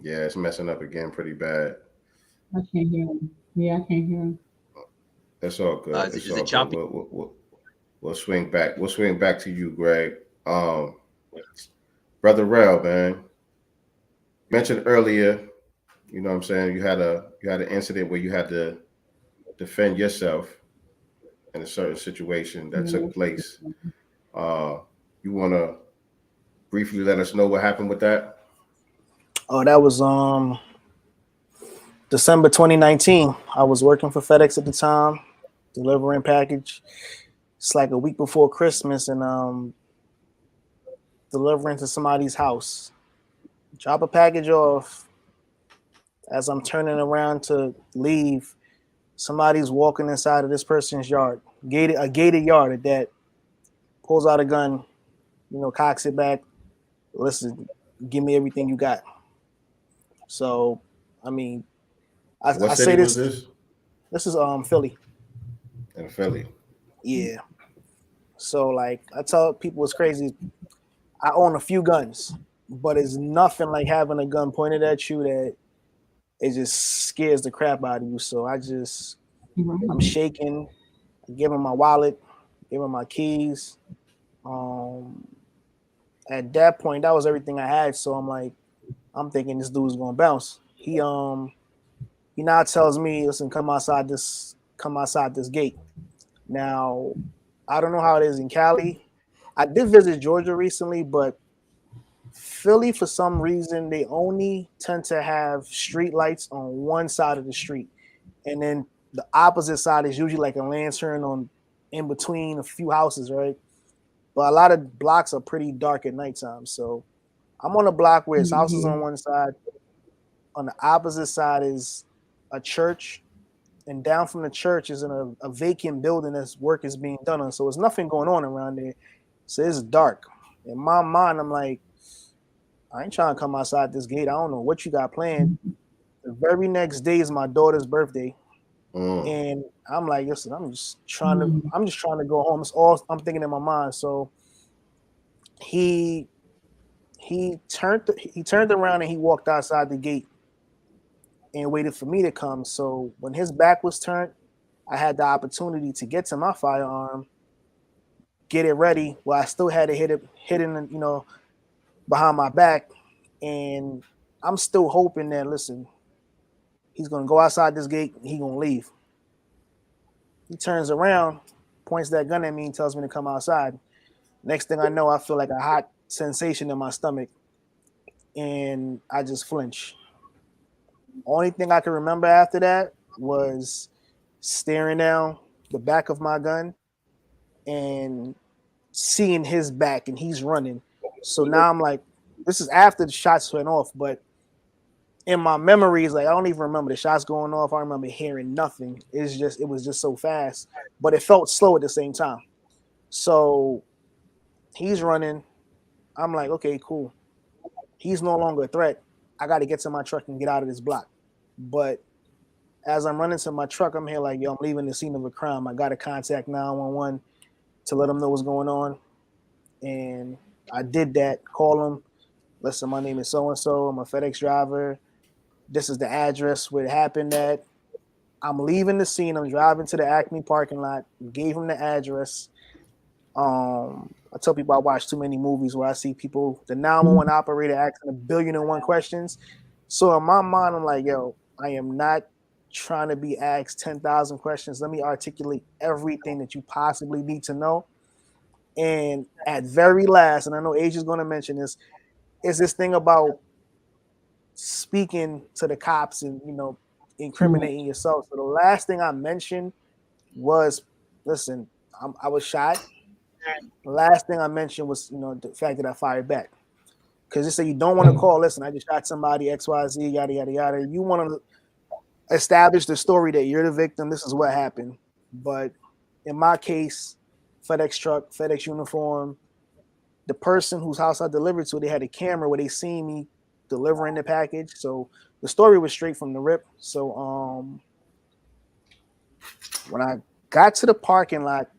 Yeah, it's messing up again pretty bad. I can't hear him. Yeah, I can't hear him. It's all good. is It's it all good. choppy? We'll swing back. We'll swing back to you, Greg. Brother Rel, man. Mentioned earlier, you know what I'm saying, you had an incident where you had to defend yourself in a certain situation that took place. You want to briefly let us know what happened with that? Oh, that was December 2019. I was working for FedEx at the time, delivering package. It's like a week before Christmas, and delivering to somebody's house. Drop a package off. As I'm turning around to leave, somebody's walking inside of this person's yard, a gated yard at that. Pulls out a gun, cocks it back. Listen, give me everything you got. So, I mean, What I city say was this. this? This is Philly. In Philly. Yeah. So like I tell people, it's crazy. I own a few guns, but it's nothing like having a gun pointed at you that it just scares the crap out of you. So I'm shaking. I give him my wallet, give him my keys. At that point, that was everything I had. So I'm thinking this dude's gonna bounce. He now tells me, listen, come outside this gate. Now, I don't know how it is in Cali. I did visit Georgia recently, but Philly, for some reason, they only tend to have street lights on one side of the street, and then the opposite side is usually like a lantern on in between a few houses, right? But a lot of blocks are pretty dark at nighttime. So I'm on a block where it's houses on one side. On the opposite side is a church, and down from the church is in a vacant building that's work is being done on. So there's nothing going on around there. So it's dark. In my mind, I'm like, I ain't trying to come outside this gate. I don't know what you got planned. The very next day is my daughter's birthday. And I'm like, listen, I'm just trying to go home. It's all I'm thinking in my mind. So he turned around and he walked outside the gate and waited for me to come. So when his back was turned, I had the opportunity to get to my firearm, get it ready. Well, I still had it hidden, behind my back. And I'm still hoping that, listen, he's going to go outside this gate and he's going to leave. He turns around, points that gun at me, and tells me to come outside. Next thing I know, I feel like a hot sensation in my stomach, and I just flinch. Only thing I can remember after that was staring down the back of my gun and seeing his back, and he's running. So now I'm like, this is after the shots went off, but in my memories, like I don't even remember the shots going off. I remember hearing nothing. It was just so fast, but it felt slow at the same time. So he's running. I'm like, okay, cool. He's no longer a threat. I got to get to my truck and get out of this block. But as I'm running to my truck, I'm here like, yo, I'm leaving the scene of a crime. I got to contact 911 to let them know what's going on. And I did that. Call them. Listen, my name is so and so. I'm a FedEx driver. This is the address where it happened at. I'm leaving the scene. I'm driving to the Acme parking lot. Gave him the address. I tell people I watch too many movies where I see people, the 911 operator asking 1,000,000,001 questions. So in my mind, I'm like, yo, I am not trying to be asked 10,000 questions. Let me articulate everything that you possibly need to know. And at very last, and I know Asia's going to mention this, is this thing about speaking to the cops and, incriminating yourself. So the last thing I mentioned was, listen, I was shot. The last thing I mentioned was, the fact that I fired back. Because they say you don't want to call, listen, I just shot somebody, XYZ, yada, yada, yada. You want to establish the story that you're the victim. This is what happened. But in my case, FedEx truck, FedEx uniform, the person whose house I delivered to, they had a camera where they seen me delivering the package. So the story was straight from the rip. So when I got to the parking lot,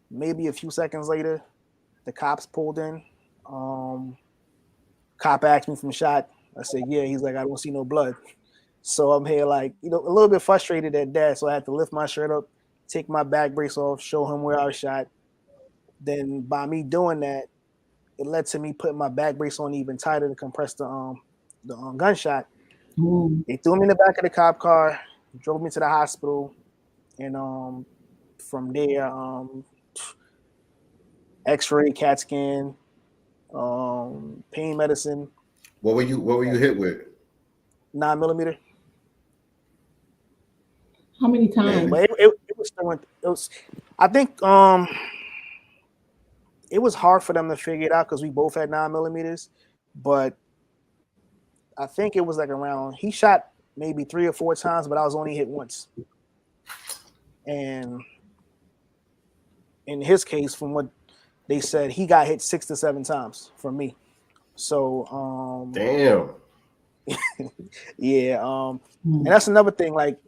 maybe a few seconds later, the cops pulled in. Cop asked me from shot. I said, yeah. He's like, I don't see no blood. So I'm here like, a little bit frustrated at that. So I had to lift my shirt up, take my back brace off, show him where I was shot. Then by me doing that, it led to me putting my back brace on even tighter to compress the gunshot. They threw me in the back of the cop car, drove me to the hospital, and from there, X-ray, CAT scan, pain medicine. What were you hit with? 9mm. How many Yeah, times? but it was. I think it was hard for them to figure it out because we both had 9mm, but I think it was like around. He shot maybe 3 or 4 times, but I was only hit once. And in his case, from what they said, he got hit 6 to 7 times from me. So Damn. yeah, and that's another thing. Like,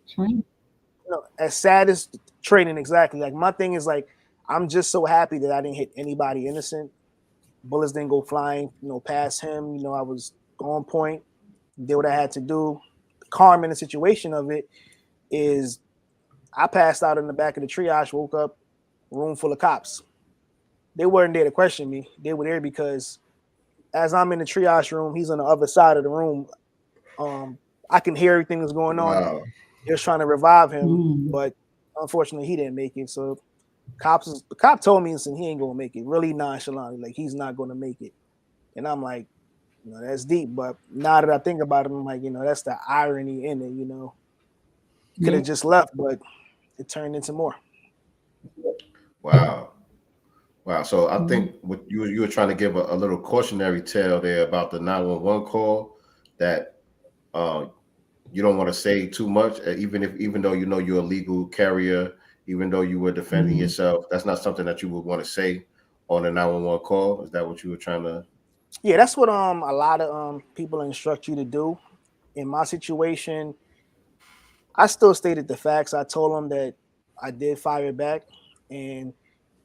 as sad as training, exactly. Like my thing is like, I'm just so happy that I didn't hit anybody innocent. Bullets didn't go flying, past him. I was on point, did what I had to do. The calm in the situation of it is I passed out in the back of the triage, woke up, room full of cops. They weren't there to question me. They were there because as I'm in the triage room, he's on the other side of the room. I can hear everything that's going on. Wow. They're trying to revive him, but unfortunately he didn't make it. So the cop told me, listen, he ain't gonna make it. Really nonchalantly, like he's not gonna make it. And I'm like, that's deep. But now that I think about it, I'm like, that's the irony in it. Could have just left, but it turned into more. Wow. So I think what you were trying to give a little cautionary tale there about the 911 call that you don't want to say too much, even though you're a legal carrier, even though you were defending yourself. That's not something that you would want to say on a 911 call. Is that what you were trying to? Yeah, that's what a lot of people instruct you to do. In my situation, I still stated the facts. I told them that I did fire back, and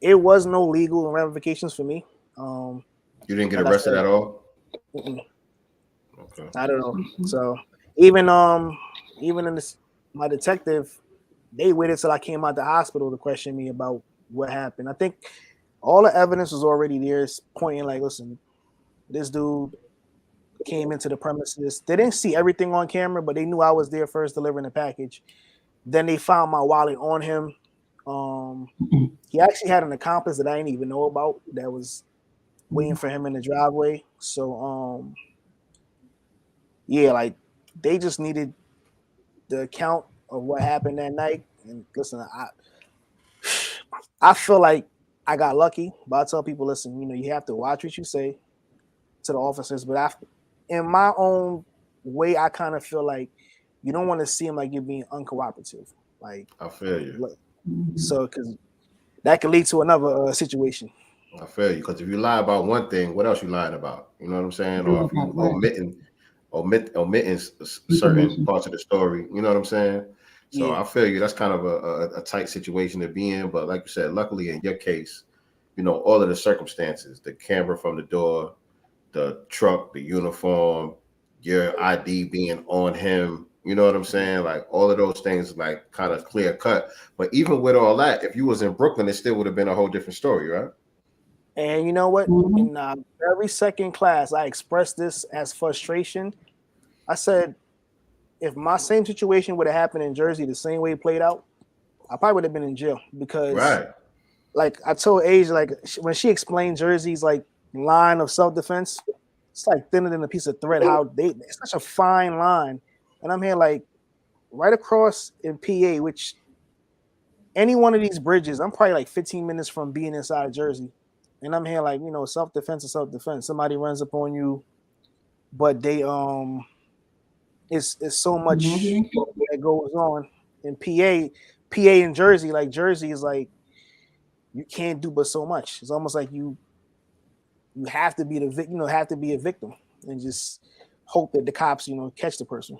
it was no legal ramifications for me. You didn't get like arrested at all? Okay. I don't know. So even in this, my detective, they waited till I came out the hospital to question me about what happened. I think all the evidence was already there, pointing like, listen, this dude came into the premises. They didn't see everything on camera, but they knew I was there first delivering the package. Then they found my wallet on him. he actually had an accomplice that I didn't even know about that was waiting for him in the driveway. So yeah, like they just needed the account of what happened that night. And listen, I feel like I got lucky, but I tell people, listen, you have to watch what you say to the officers. But in my own way, I kind of feel like you don't want to seem like you're being uncooperative. Like, I feel you. So, because that could lead to another situation. I feel you. Because if you lie about one thing, what else you lying about? You know what I'm saying? Or if you omitting certain parts of the story, you know what I'm saying? So I feel you. That's kind of a tight situation to be in. But like you said, luckily in your case, all of the circumstances, the camera from the door, the truck, the uniform, your ID being on him, you know what I'm saying? Like all of those things, like kind of clear cut. But even with all that, if you was in Brooklyn, it still would have been a whole different story, right? And you know what? In every second class, I expressed this as frustration. I said, if my same situation would have happened in Jersey the same way it played out, I probably would have been in jail because, like I told Asia, like when she explained Jersey's like line of self-defense, it's like thinner than a piece of thread. It's such a fine line, and I'm here like right across in PA, which any one of these bridges, I'm probably like 15 minutes from being inside Jersey, and I'm here like self-defense is self-defense. Somebody runs up on you, but they it's so much that goes on in PA and Jersey. Like Jersey is like you can't do but so much. It's almost like you have to be have to be a victim and just hope that the cops catch the person.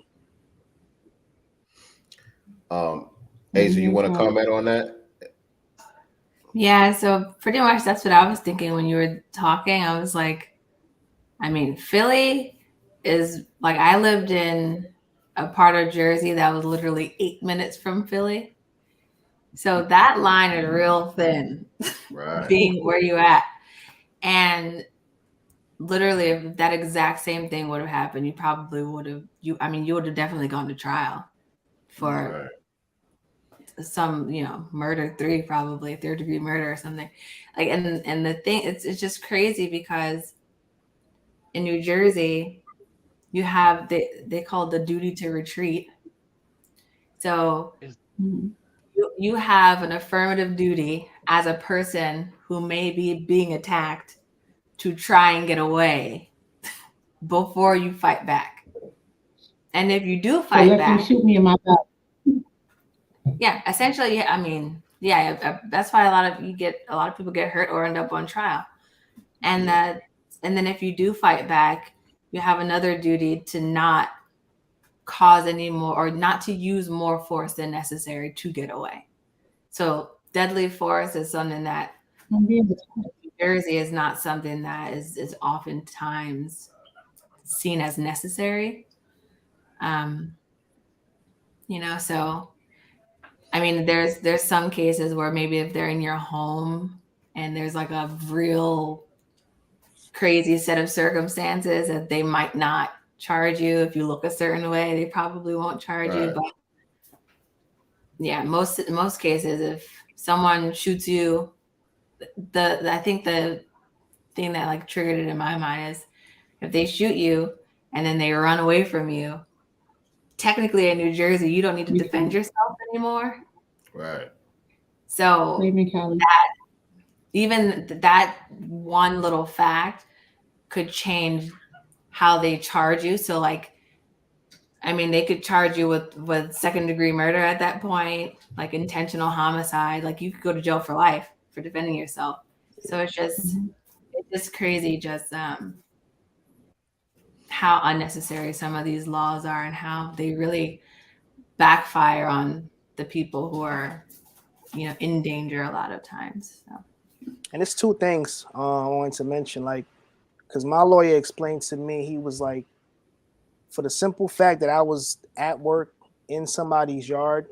Asia, you want to comment on that? Yeah, so pretty much that's what I was thinking when you were talking. I was like, I mean, Philly is like, I lived in a part of Jersey that was literally 8 minutes from Philly. So that line is real thin, being where you at. And literally, if that exact same thing would have happened, you probably would have, you would have definitely gone to trial for some, murder, probably third degree murder or something. Like, and the thing, it's just crazy because in New Jersey, you have they call it the duty to retreat. So you have an affirmative duty as a person who may be being attacked to try and get away before you fight back. And if you do fight back, them shoot me in my back. Yeah, essentially, yeah. I mean, yeah, that's why a lot of people get hurt or end up on trial. And then if you do fight back, you have another duty to not cause any more or not to use more force than necessary to get away. So deadly force is something that New Jersey is not something that is oftentimes seen as necessary. So I mean, there's some cases where maybe if they're in your home and there's like a real crazy set of circumstances that they might not charge you if you look a certain way, they probably won't charge you. But yeah, most cases, if someone shoots you, I think the thing that like triggered it in my mind is if they shoot you and then they run away from you, technically in New Jersey, you don't need to defend yourself anymore. Right. So even that one little fact could change how they charge you. So like, I mean, they could charge you with second degree murder at that point, like intentional homicide. Like you could go to jail for life for defending yourself. So it's just crazy, just how unnecessary some of these laws are and how they really backfire on the people who are, in danger a lot of times. So. And it's two things I wanted to mention, like, because my lawyer explained to me, he was like, for the simple fact that I was at work in somebody's yard,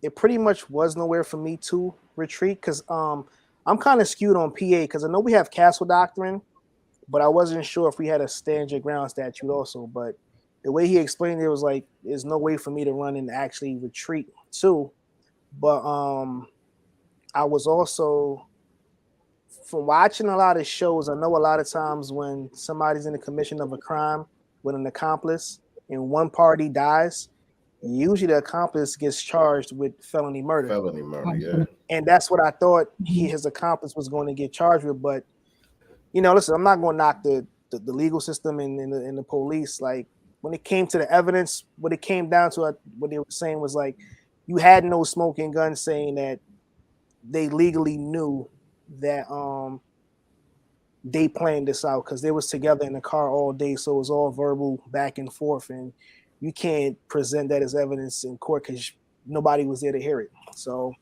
it pretty much was nowhere for me to retreat because I'm kind of skewed on PA because I know we have castle doctrine, but I wasn't sure if we had a stand your ground statute also. But the way he explained it was like, there's no way for me to run and actually retreat too. But I was also, from watching a lot of shows, I know a lot of times when somebody's in the commission of a crime with an accomplice and one party dies, usually the accomplice gets charged with felony murder. Felony murder, yeah. And that's what I thought his accomplice was going to get charged with. But, listen, I'm not going to knock the legal system and the police. Like, when it came to the evidence, what it came down to, what they were saying was like, you had no smoking gun, saying that they legally knew that they planned this out because they was together in the car all day, so it was all verbal back and forth, and you can't present that as evidence in court because nobody was there to hear it. So,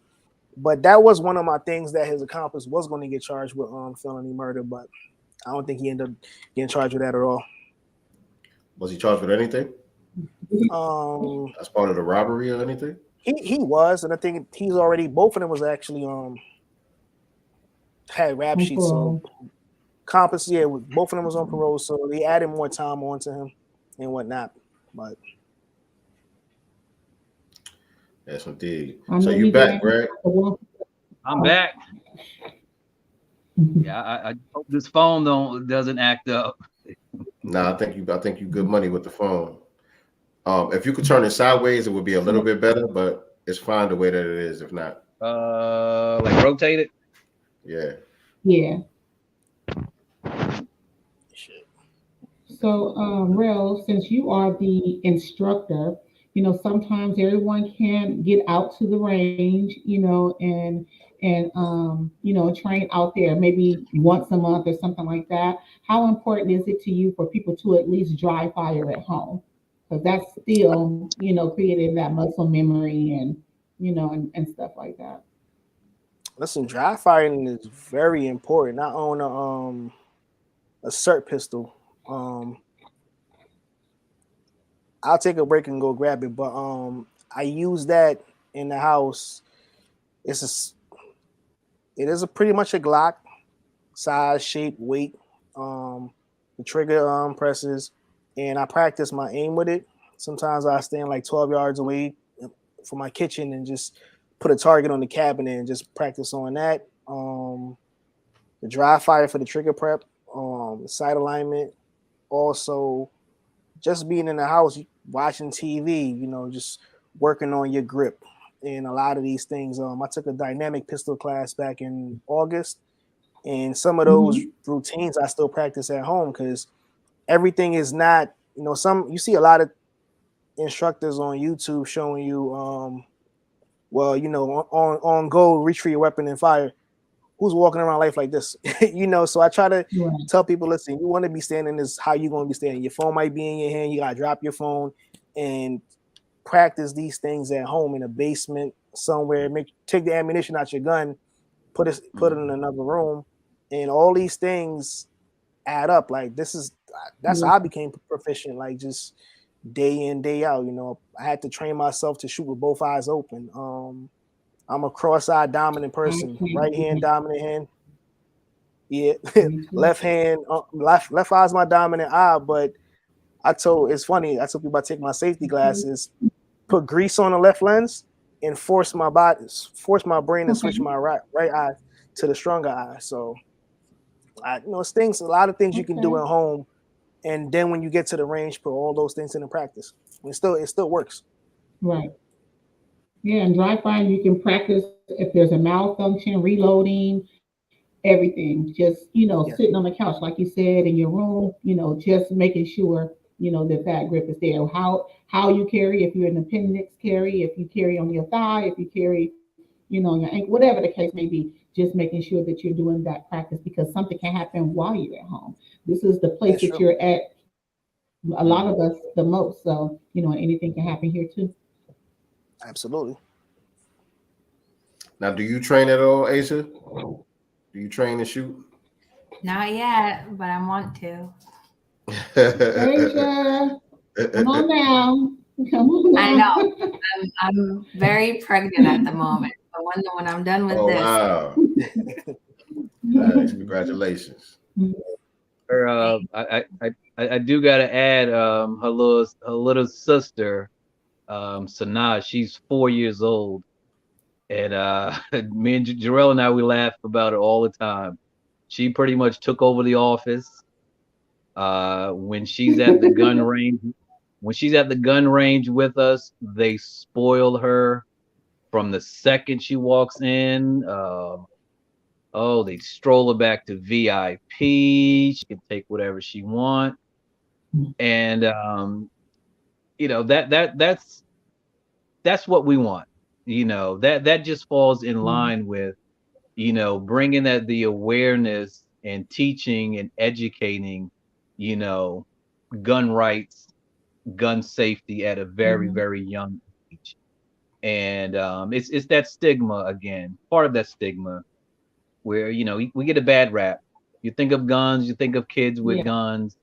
but that was one of my things, that his accomplice was going to get charged with felony murder, but I don't think he ended up getting charged with that at all. Was he charged with anything? As part of the robbery or anything? He was, and I think he's already, both of them was actually had rap sheets. So accomplice, yeah, both of them was on parole, so they added more time onto him and whatnot. But yes, indeed. So you back, Greg? I'm back. Yeah, I hope this phone doesn't act up. No, I think you good money with the phone. If you could turn it sideways, it would be a little bit better, but it's fine the way that it is. If not, like rotate it. Yeah. Yeah. So, Rel, since you are the instructor, sometimes everyone can't get out to the range, and train out there maybe once a month or something like that. How important is it to you for people to at least dry fire at home? Because that's still, creating that muscle memory and, and stuff like that. Listen, dry firing is very important. I own a SIRT pistol. I'll take a break and go grab it, but I use that in the house. It is pretty much a Glock size, shape, weight. The trigger presses, and I practice my aim with it. Sometimes I stand like 12 yards away from my kitchen and just put a target on the cabinet and just practice on that. The dry fire for the trigger prep, sight alignment, also just being in the house, watching TV, just working on your grip and a lot of these things. I took a dynamic pistol class back in August, and some of those routines I still practice at home because everything is not, you see a lot of instructors on YouTube showing you, on go, reach for your weapon and fire. Who's walking around life like this? So I try to tell people, listen, you want to be standing, this how you going to be standing. Your phone might be in your hand. You got to drop your phone and practice these things at home in a basement somewhere. Take the ammunition out your gun, put it in another room, and all these things add up. Like that's how I became proficient. Like just day in, day out. I had to train myself to shoot with both eyes open. I'm a cross-eyed dominant person. Right hand dominant hand. Yeah, left hand, left eye's my dominant eye. But it's funny. I told people I take my safety glasses, put grease on the left lens, and force my brain to switch my right eye to the stronger eye. So, it's a lot of things you can do at home, and then when you get to the range, put all those things into practice. It still works. Right. Yeah, and dry firing, you can practice if there's a malfunction, reloading, everything. Just, sitting on the couch, like you said, in your room, just making sure, that grip is there. How you carry, if you're an appendix carry, if you carry on your thigh, if you carry, on your ankle, whatever the case may be, just making sure that you're doing that practice because something can happen while you're at home. This is the place that you're at, a lot of us the most. So, anything can happen here too. Absolutely. Now, do you train at all, Asia? Do you train and shoot? Not yet, but I want to. Asia, come on now. Come on now. I know. I'm very pregnant at the moment. But when I'm done with this. Wow. Nice. Congratulations. I do gotta add her little sister, Sanaa, she's 4 years old, And me and Jarrell and I, we laugh about it all the time. She pretty much took over the office. When she's at the gun range, with us, they spoil her from the second she walks in. Oh, they stroll her back to VIP. She can take whatever she wants, and that's what we want. That just falls in line with bringing that the awareness and teaching and educating, gun rights, gun safety at a very, very young age. And it's that stigma again, part of that stigma where we get a bad rap. You think of guns, you think of kids with guns,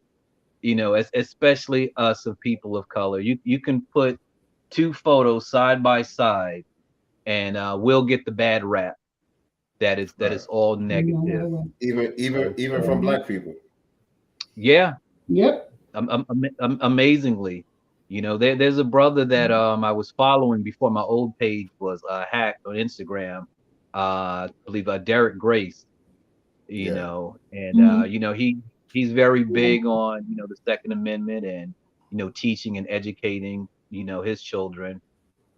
especially us of people of color. You can put two photos side by side, and we'll get the bad rap. That is all negative. Even from Black people. Yeah. Yep. Amazingly, there's a brother that I was following before my old page was hacked on Instagram. I believe Derek Grace. He's very big on the Second Amendment and teaching and educating his children.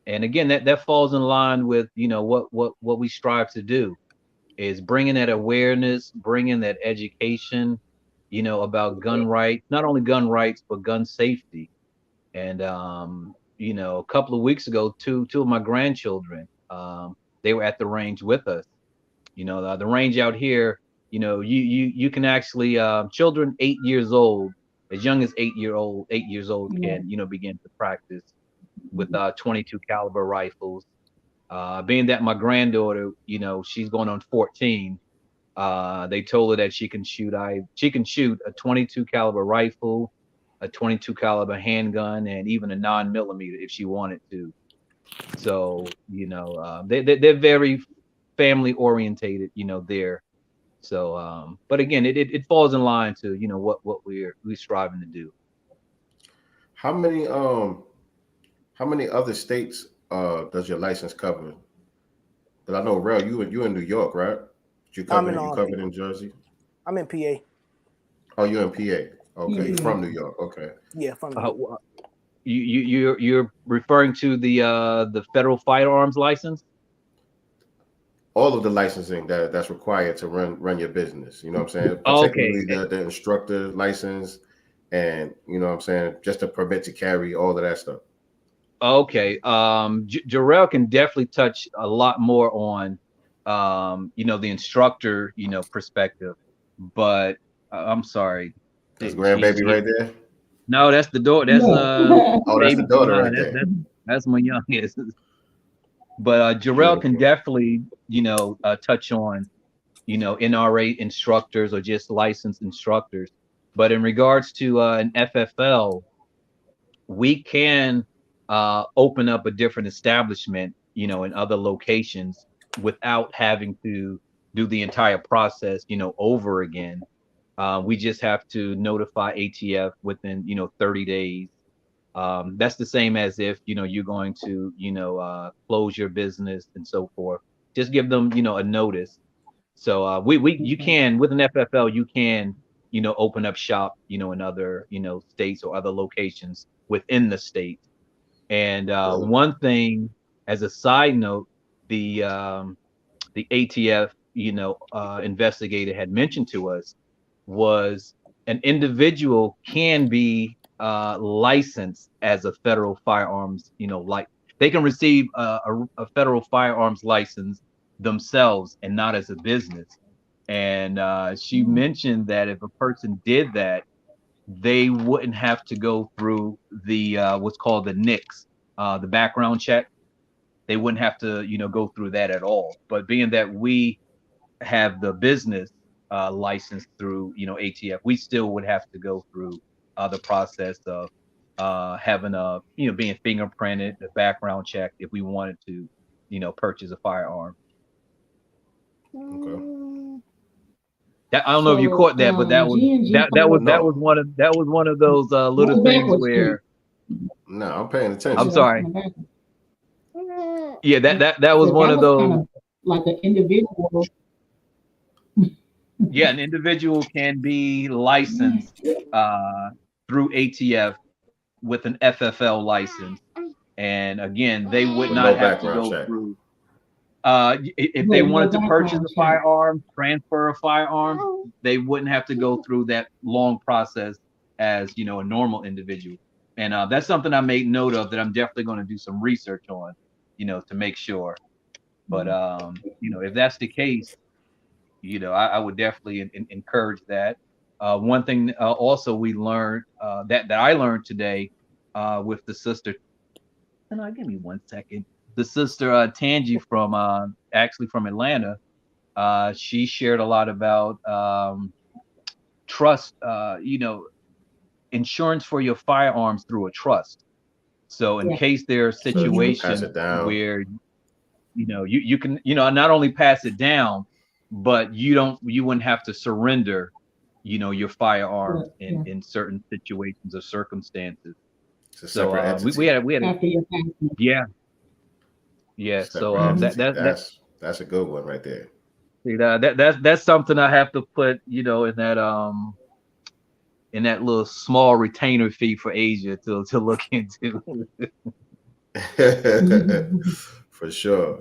And again, that falls in line with what we strive to do, is bringing that awareness, bringing that education, about gun rights, not only gun rights but gun safety. And a couple of weeks ago, two of my grandchildren, they were at the range with us. The range out here, you can actually children 8 years old, as young as 8 years old can begin to practice with 22 caliber rifles. Being that my granddaughter, she's going on 14, they told her that she can shoot a 22 caliber rifle, a 22 caliber handgun, and even a 9mm if she wanted to. So they're very family orientated, there. So but again, it falls in line to what we're striving to do. How many other states does your license cover? Because I know, Rel, you in New York, right? You covered in Jersey? I'm in PA. Oh, you're in PA. Okay, from New York. Okay. Yeah, from New York. You're referring to the federal firearms license? All of the licensing that's required to run your business. You know what I'm saying? Particularly the instructor license, and just a permit to carry, all of that stuff. Okay. Jarrell can definitely touch a lot more on the instructor perspective, but I'm sorry. That's grandbaby right there. No, that's the daughter. That's that's the daughter right there. That's my youngest. But Jarrell can definitely touch on NRA instructors or just licensed instructors. But in regards to an FFL, we can open up a different establishment in other locations without having to do the entire process over again. We just have to notify ATF within 30 days. That's the same as if you're going to close your business and so forth. Just give them a notice. So you can, with an FFL, you can open up shop in other states or other locations within the state. And one thing, as a side note, the ATF investigator had mentioned to us was an individual can be licensed as a federal firearms, like they can receive a federal firearms license themselves and not as a business. And she mentioned that if a person did that, they wouldn't have to go through the what's called the NICS, the background check. They wouldn't have to go through that at all. But being that we have the business license through ATF, we still would have to go through the process of having a being fingerprinted, the background check, if we wanted to purchase a firearm. Okay. I don't know if you caught that, but that was one of those little things where. No, I'm paying attention. I'm sorry. Yeah, that was So one that of was kind those. of like an individual. Yeah, an individual can be licensed through ATF with an FFL license, and again, they would With not no have to background go check. through. If they With no wanted to purchase background a check. firearm, transfer a firearm, they wouldn't have to go through that long process as a normal individual. And that's something I made note of that I'm definitely going to do some research on, to make sure. But if that's the case, I would definitely encourage that. One thing also we learned that I learned today with the sister. No, give me 1 second. The sister Tangi from actually from Atlanta. She shared a lot about trust. Insurance for your firearms through a trust. So in Yeah. case there are So you can pass situations it down. where you can not only pass it down, but you wouldn't have to surrender your firearms Yeah. in certain situations or circumstances. It's a So separate we entity. had After your passing. yeah. So Separate entity. that That's a good one right there. see, that's something I have to put in that little small retainer fee for Asia to look into. For sure.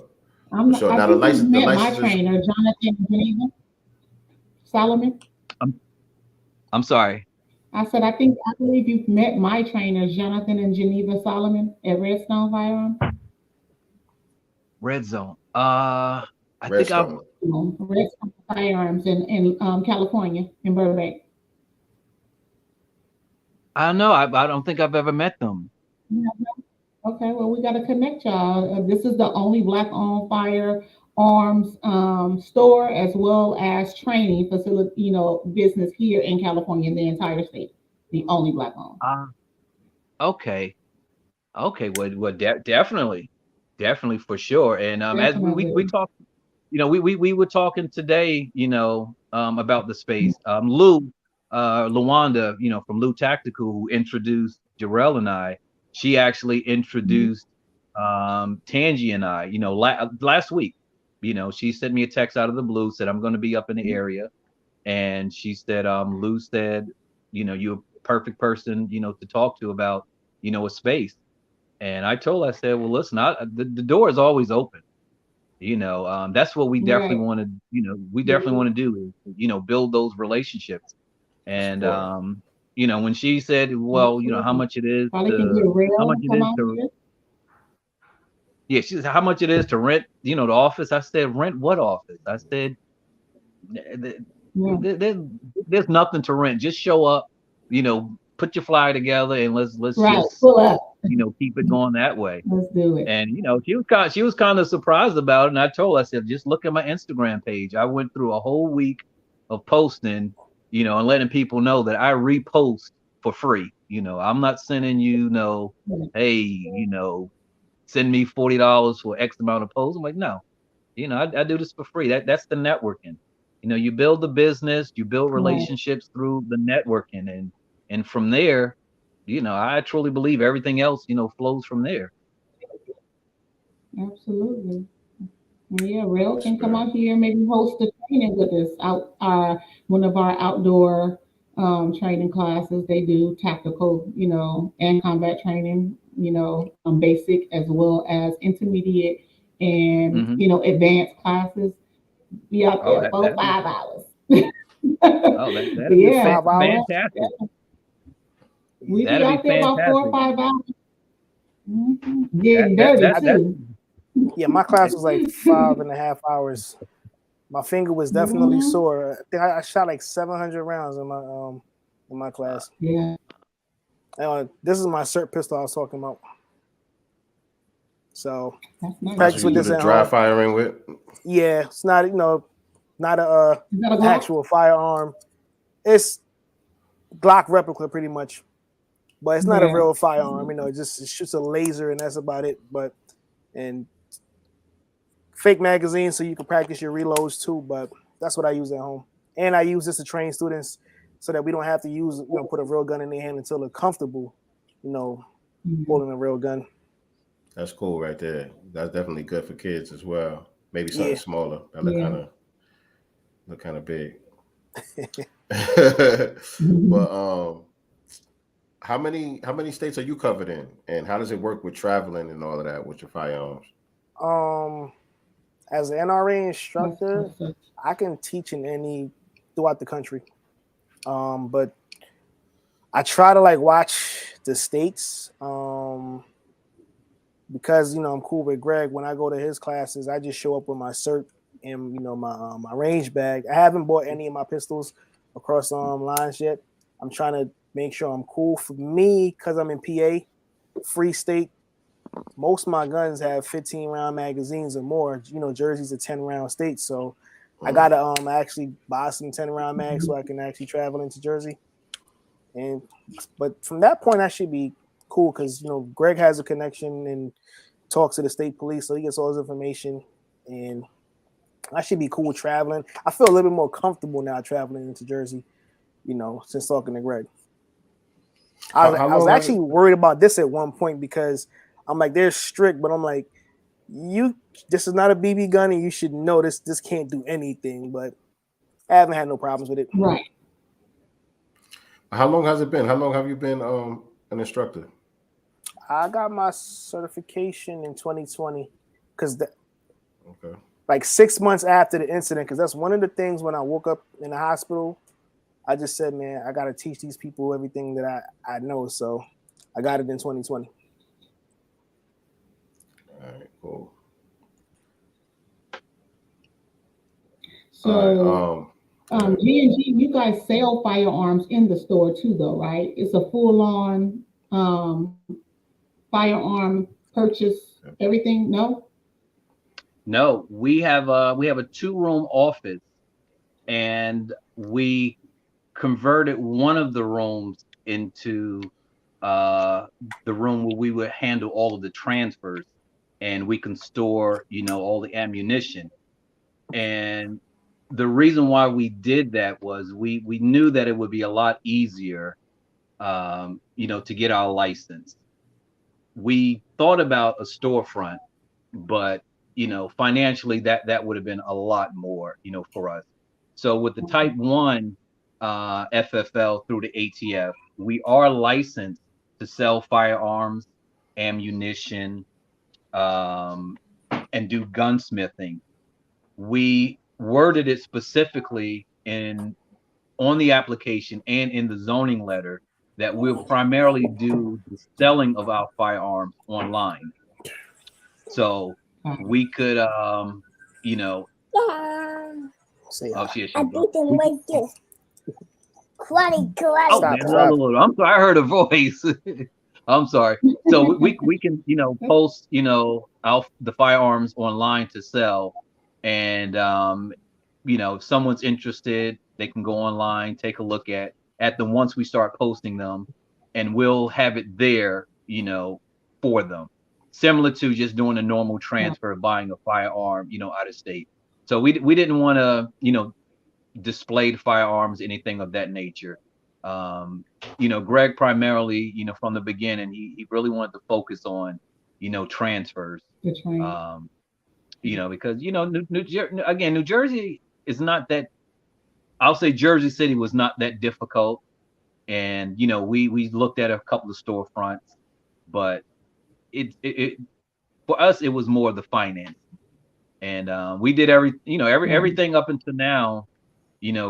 For I sure. Now think you've the met my license is trainer, Jonathan Geneva Solomon. I'm I'm sorry. I believe you've met my trainers, Jonathan and Geneva Solomon at Redstone Firearms. Red Zone. I think I've Redstone. Redstone Firearms in California, in Burbank. I don't know. I don't think I've ever met them. Yeah. Okay, well, we got to connect y'all. This is the only Black-owned firearms store as well as training facility, business here in California in the entire state. The only Black-owned. Okay. Okay. Well, definitely for sure. And as we Definitely. talked, we were talking today, about the space. Lou, Luanda, from Lou Tactical, who introduced Jarrell and I. She actually Mhm. introduced Tangi and I. Last week. She sent me a text out of the blue, said I'm going to be up in the area, and she said, Lou said, you're a perfect person, to talk to about, a space. And I told her, I said, well, listen, the door is always open. That's what we definitely Right. want to, do is, build those relationships. And, Support. when she said, well, how Absolutely. much it is Probably can get how rail much and it come is out to, here. yeah, she said, how much it is to rent, the office. I said, rent what office? I said, Yeah. there's nothing to rent. Just show up, put your flyer together, and let's Right. just Pull up. keep it going that way. Let's do it. And she was kind of surprised about it. And I told her, I said, just look at my Instagram page. I went through a whole week of posting, and letting people know that I repost for free. I'm not sending hey, send me $40 for X amount of posts. I'm like, no, I do this for free. That's the networking. You build the business, you build Right. relationships through the networking, and from there, I truly believe everything else, flows from there. Absolutely. Yeah, Rail That's can come good. out here, maybe host a training with us out one of our outdoor training classes. They do tactical, and combat training, basic as well as intermediate and Hmm. advanced classes. Be out Oh, there for that'd be 5 hours. that'd be Yeah, 5 hours. fantastic. we be That'd be out there about 4 or fantastic. 5 hours. That Getting that dirty that that too. Yeah, my class was like 5.5 hours. My finger was definitely Mhm. sore. I think I shot like 700 rounds in my class. Yeah, This is my cert pistol I was talking about. So that's nice. That's practice what you with do this the at dry home. firing with. Yeah, it's not not a Is that a Glock? actual firearm. It's Glock replica pretty much, but it's not a Yeah. real firearm. It shoots a laser and that's about it. But and fake magazine so you can practice your reloads too. But that's what I use at home, and I use this to train students so that we don't have to put a real gun in their hand until they're comfortable, Mhm. holding a real gun. That's cool right there. That's definitely good for kids as well. Maybe something Yeah. smaller that Yeah. look kind of big. Mhm. But how many states are you covered in, and how does it work with traveling and all of that with your firearms? Um, as an NRA That's instructor, perfect. I can teach in any throughout the country. But I try to like watch the states. Because I'm cool with Greg. When I go to his classes, I just show up with my cert and my range bag. I haven't bought any of my pistols across lines yet. I'm trying to make sure I'm cool. For me, because I'm in PA, free state. Most of my guns have 15 round magazines or more. Jersey's a 10 round state, so I Mm. gotta actually buy some 10 round mags so I can actually travel into Jersey. And but from that point, I should be cool because Greg has a connection and talks to the state police, so he gets all his information, and I should be cool traveling. I feel a little bit more comfortable now traveling into Jersey, since talking to Greg. I How, was, how I was long has it? actually worried about this at one point because I'm like, they're strict, but I'm like, this is not a BB gun, and you should know this can't do anything. But I haven't had no problems with it. Right. How long has it been? How long have you been an instructor? I got my certification in 2020 because Okay. like 6 months after the incident, because that's one of the things when I woke up in the hospital. I just said, man, I got to teach these people everything that I know. So I got it in 2020. All right. Cool. All right. So, Yeah. G&G, you guys sell firearms in the store too, though, right? It's a full-on firearm purchase, everything? No? No, we have a 2-room office, and we converted one of the rooms into uh, the room where we would handle all of the transfers, and we can store, all the ammunition. And the reason why we did that was we knew that it would be a lot easier, to get our license. We thought about a storefront, but financially that would have been a lot more, for us. So with the type 1 FFL through the ATF, we are licensed to sell firearms, ammunition, um, and do gunsmithing. We worded it specifically in on the application and in the zoning letter that we'll primarily do the selling of our firearms online. So we could, you know, Say oh hi. shit, I she's gone. beat them like this. Karate, karate. Oh Stop, man, stop. I'm sorry, I heard a voice. I'm sorry. So we can, post, the firearms online to sell, and if someone's interested, they can go online, take a look at them once we start posting them, and we'll have it there, for them, similar to just doing a normal transfer of buying a firearm, out of state. So we didn't want to, displayed firearms, anything of that nature. Greg primarily, from the beginning, he really wanted to focus on, transfers. The train. Because again, New Jersey is not that. I'll say Jersey City was not that difficult, and we looked at a couple of storefronts, but it for us it was more the finance, and we did Right. everything up until now,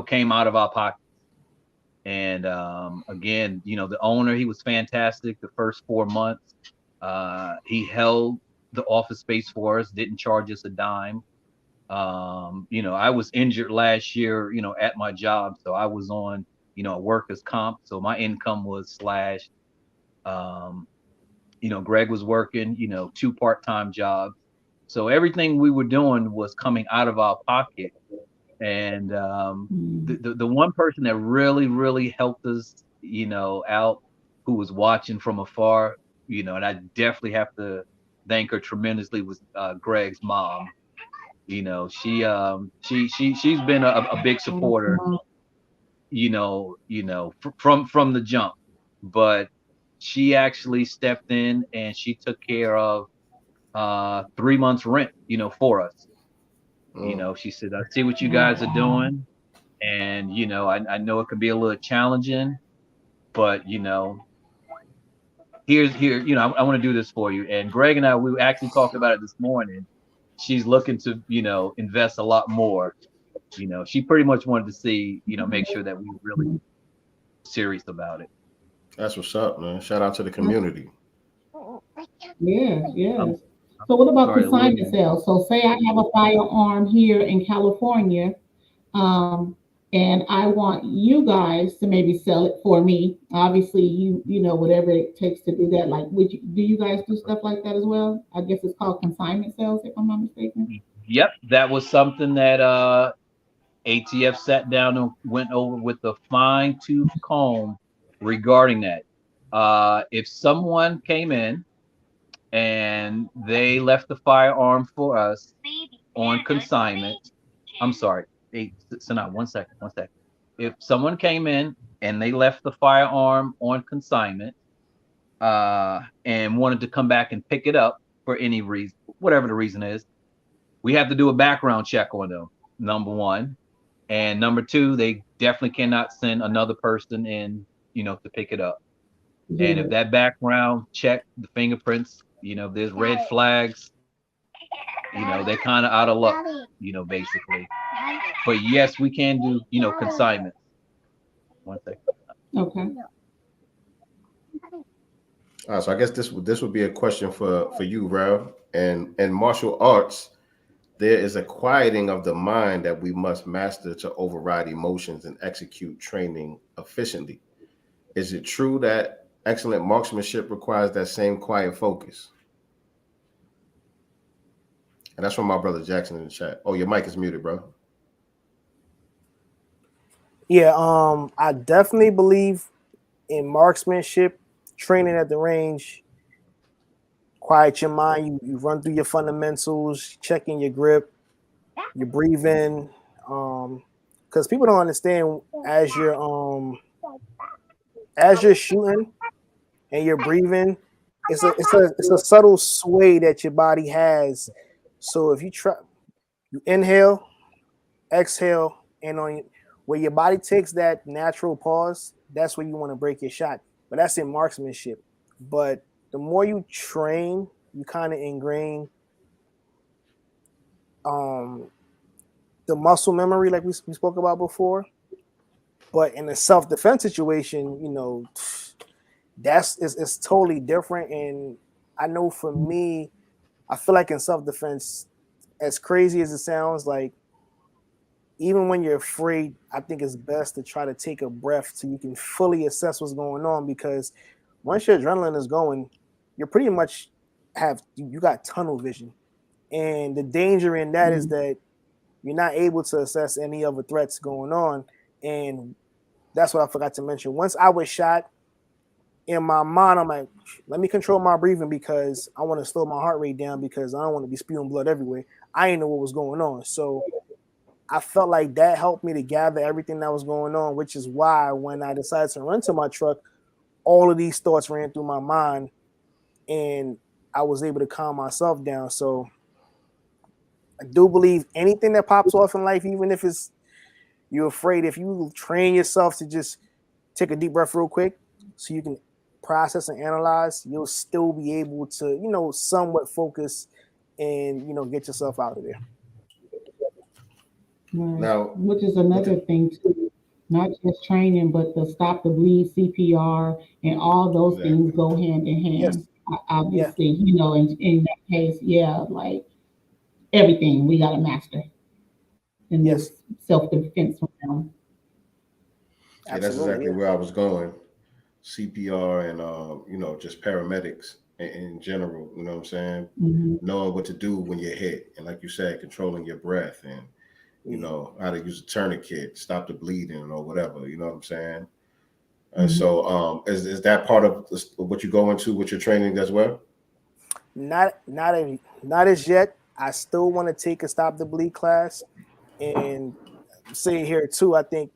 came out of our pocket. And again, the owner, he was fantastic the first 4 months. He held the office space for us, didn't charge us a dime. I was injured last year, at my job. So I was on, a workers' comp. So my income was slashed. Um, Greg was working, 2 part-time jobs. So everything we were doing was coming out of our pocket. And Mm. the one person that really helped us, out, who was watching from afar, and I definitely have to thank her tremendously, was Greg's mom. She's been a big Oh, that's supporter, smart. from the jump, but she actually stepped in and she took care of 3 months rent, for us. She said, I see what you guys are doing. And, I know it could be a little challenging, but, here, I want to do this for you. And Greg and I, we actually talked about it this morning. She's looking to, invest a lot more. She pretty much wanted to see, make sure that we were really serious about it. That's what's up, man. Shout out to the community. Yes, yes. So what about consignment sales? So say I have a firearm here in California, um, and I want you guys to maybe sell it for me. Obviously, you know whatever it takes to do that. Like, do you guys do stuff like that as well? I guess it's called consignment sales, if I'm not mistaken. Yep, that was something that ATF sat down and went over with a fine-tooth comb regarding that. If someone came in and they left the firearm for us on consignment, I'm sorry, Sanaa, one second. If someone came in and they left the firearm on consignment and wanted to come back and pick it up for any reason, whatever the reason is, we have to do a background check on them, number one. And number two, they definitely cannot send another person in, to pick it up. Yeah. And if that background check, the fingerprints, if there's red flags, they're kind of out of luck, basically. But yes, we can do, consignment. One second. Okay. All right, so I guess this would be a question for you, Rev. And in martial arts, there is a quieting of the mind that we must master to override emotions and execute training efficiently. Is it true that excellent marksmanship requires that same quiet focus? And that's from my brother Jackson in the chat. Oh, your mic is muted, bro. Yeah, I definitely believe in marksmanship, training at the range. Quiet your mind. You run through your fundamentals, checking your grip, your breathing. Because people don't understand as you're shooting and you're breathing, it's a subtle sway that your body has. So if you inhale, exhale, and where your body takes that natural pause, that's where you want to break your shot. But that's in marksmanship. But the more you train, you kind of ingrain the muscle memory, like we spoke about before. But in a self-defense situation, it's totally different. And I know for me, I feel like in self-defense, as crazy as it sounds, like even when you're afraid, I think it's best to try to take a breath so you can fully assess what's going on, because once your adrenaline is going, you're pretty much you got tunnel vision. And the danger in that is that you're not able to assess any other threats going on. And that's what I forgot to mention. Once I was shot, in my mind, I'm like, let me control my breathing because I want to slow my heart rate down because I don't want to be spewing blood everywhere. I didn't know what was going on. So I felt like that helped me to gather everything that was going on, which is why when I decided to run to my truck, all of these thoughts ran through my mind and I was able to calm myself down. So I do believe anything that pops off in life, even if you're afraid, if you train yourself to just take a deep breath real quick so you can process and analyze, you'll still be able to, somewhat focus and, get yourself out of there. Right. Now, which is another thing too, not just training, but the stop the bleed, CPR, and all those things go hand in hand. Yes. Obviously, in that case, like everything we got to master in this self-defense realm. Yeah, that's exactly where I was going. CPR and just paramedics in general, you know what I'm saying? Mm-hmm. Knowing what to do when you're hit, and like you said, controlling your breath, and how to use a tourniquet, stop the bleeding or whatever, you know what I'm saying? So is that part of what you go into with your training as well? Not as yet. I still want to take a stop the bleed class, and say here too, I think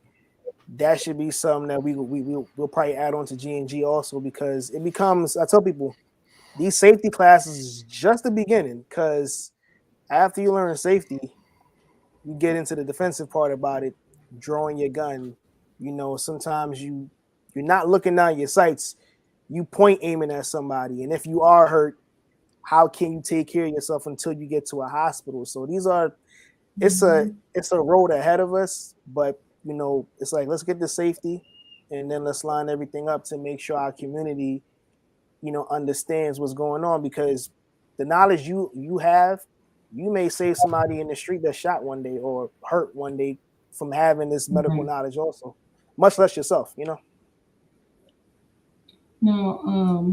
that should be something that we'll probably add on to G&G also, because it becomes, I tell people, these safety classes is just the beginning, because after you learn safety, you get into the defensive part about it, drawing your gun. You know, sometimes you're not looking down your sights, you point aiming at somebody, and if you are hurt, how can you take care of yourself until you get to a hospital? So it's a road ahead of us, but you know, it's like, let's get the safety, and then let's line everything up to make sure our community, you know, understands what's going on, because the knowledge you have, you may save somebody in the street that's shot one day or hurt one day from having this medical knowledge also, much less yourself, you know. Now,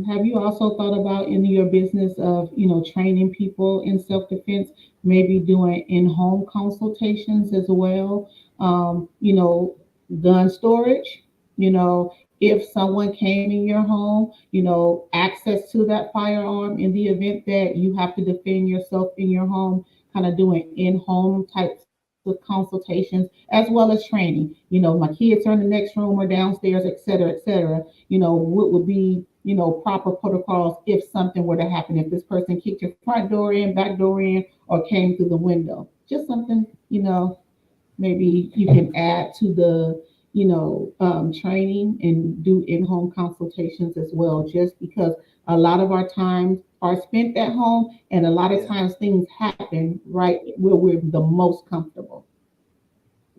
have you also thought about in your business of, training people in self-defense, maybe doing in-home consultations as well? Gun storage, if someone came in your home, access to that firearm in the event that you have to defend yourself in your home, kind of doing in-home types of consultations as well as training. My kids are in the next room or downstairs, et cetera, et cetera. What would be, proper protocols if something were to happen, if this person kicked your front door in, back door in, or came through the window. Just something, maybe you can add to the, training and do in-home consultations as well, just because a lot of our times are spent at home, and a lot of times things happen right where we're the most comfortable.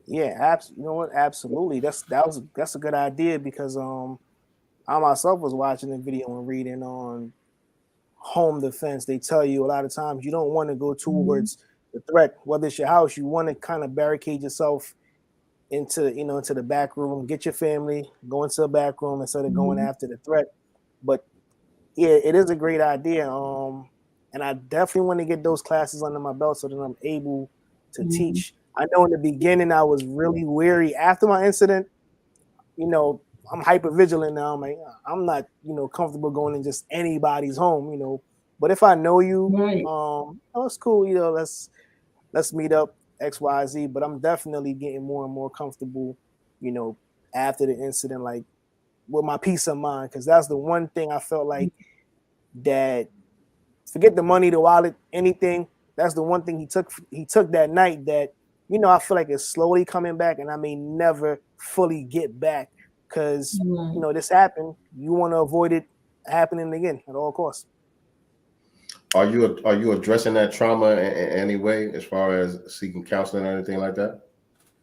Yeah, you know what? Absolutely. That's a good idea, because I myself was watching a video and reading on home defense. They tell you a lot of times you don't want to go towards the threat, whether it's your house. You want to kind of barricade yourself into the back room, get your family, go into the back room instead of going after the threat. But yeah, it is a great idea. And I definitely want to get those classes under my belt so that I'm able to teach. I know in the beginning I was really wary. After my incident, I'm hyper vigilant now. I'm like, I'm not, comfortable going in just anybody's home, But if I know you, Right. It's cool, let's meet up, XYZ. But I'm definitely getting more and more comfortable, after the incident, like with my peace of mind, because that's the one thing I felt like that. Forget the money, the wallet, anything. That's the one thing he took that night that, I feel like it's slowly coming back, and I may never fully get back, because this happened. You want to avoid it happening again at all costs. Are you addressing that trauma in any way, as far as seeking counseling or anything like that?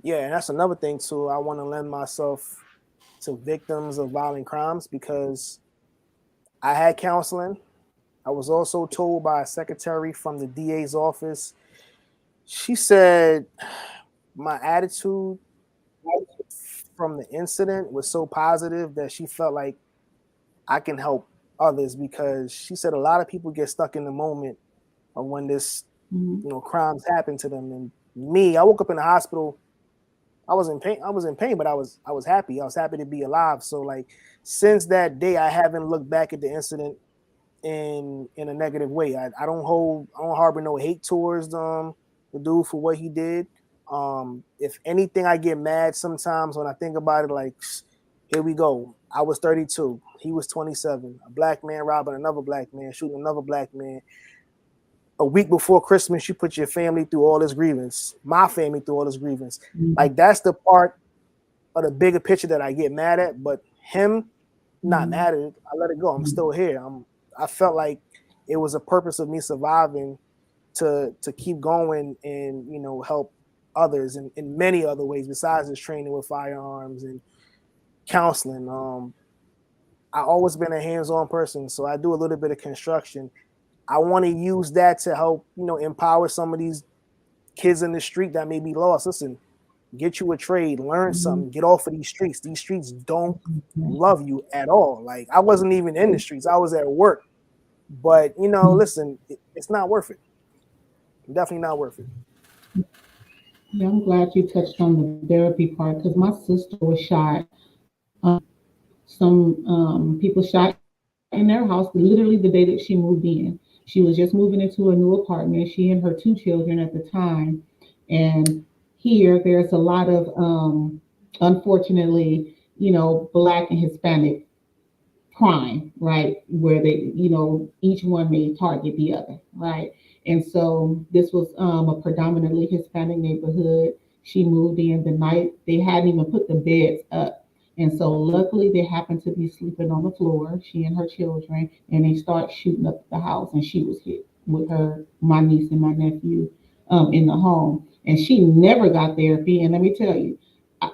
Yeah, and that's another thing too. I want to lend myself to victims of violent crimes, because I had counseling. I was also told by a secretary from the DA's office. She said my attitude from the incident was so positive that she felt like I can help others, because she said a lot of people get stuck in the moment of when this, crimes happen to them. And me, I woke up in the hospital. I was in pain, but I was happy. I was happy to be alive. So like, since that day, I haven't looked back at the incident in a negative way. I don't harbor no hate towards the dude for what he did. If anything, I get mad sometimes when I think about it, like, here we go. I was 32. He was 27. A black man robbing another black man, shooting another black man. A week before Christmas, you put your family through all this grievance. My family through all this grievance. Like, that's the part of the bigger picture that I get mad at. But him, not mad at it. I let it go. I'm still here. I felt like it was a purpose of me surviving to keep going and help others in many other ways besides just training with firearms and counseling. I always been a hands-on person, so I do a little bit of construction. I want to use that to help empower some of these kids in the street that may be lost. Listen, get you a trade, learn something, get off of these streets. These streets don't love you at all. Like, I wasn't even in the streets. I was at work. But, listen, it's not worth it. Definitely not worth it. Yeah, I'm glad you touched on the therapy part, because my sister was shot. Some people shot in their house literally the day that she moved in. She was just moving into a new apartment, she and her 2 children at the time. And here, there's a lot of, unfortunately, Black and Hispanic crime, right? Where they, each one may target the other, right? And so this was a predominantly Hispanic neighborhood. She moved in the night. They hadn't even put the beds up. And so luckily they happened to be sleeping on the floor, she and her children, and they start shooting up the house and she was hit with my niece and my nephew in the home. And she never got therapy. And let me tell you,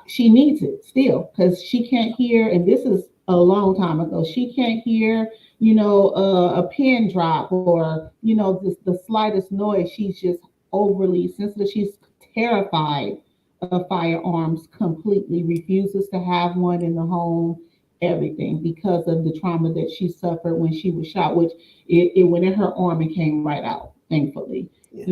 she needs it still because she can't hear, and this is a long time ago. She can't hear, a pin drop or the slightest noise. She's just overly sensitive. She's terrified of firearms. Completely refuses to have one in the home. Everything because of the trauma that she suffered when she was shot, which it went in her arm and came right out. Thankfully, Yeah.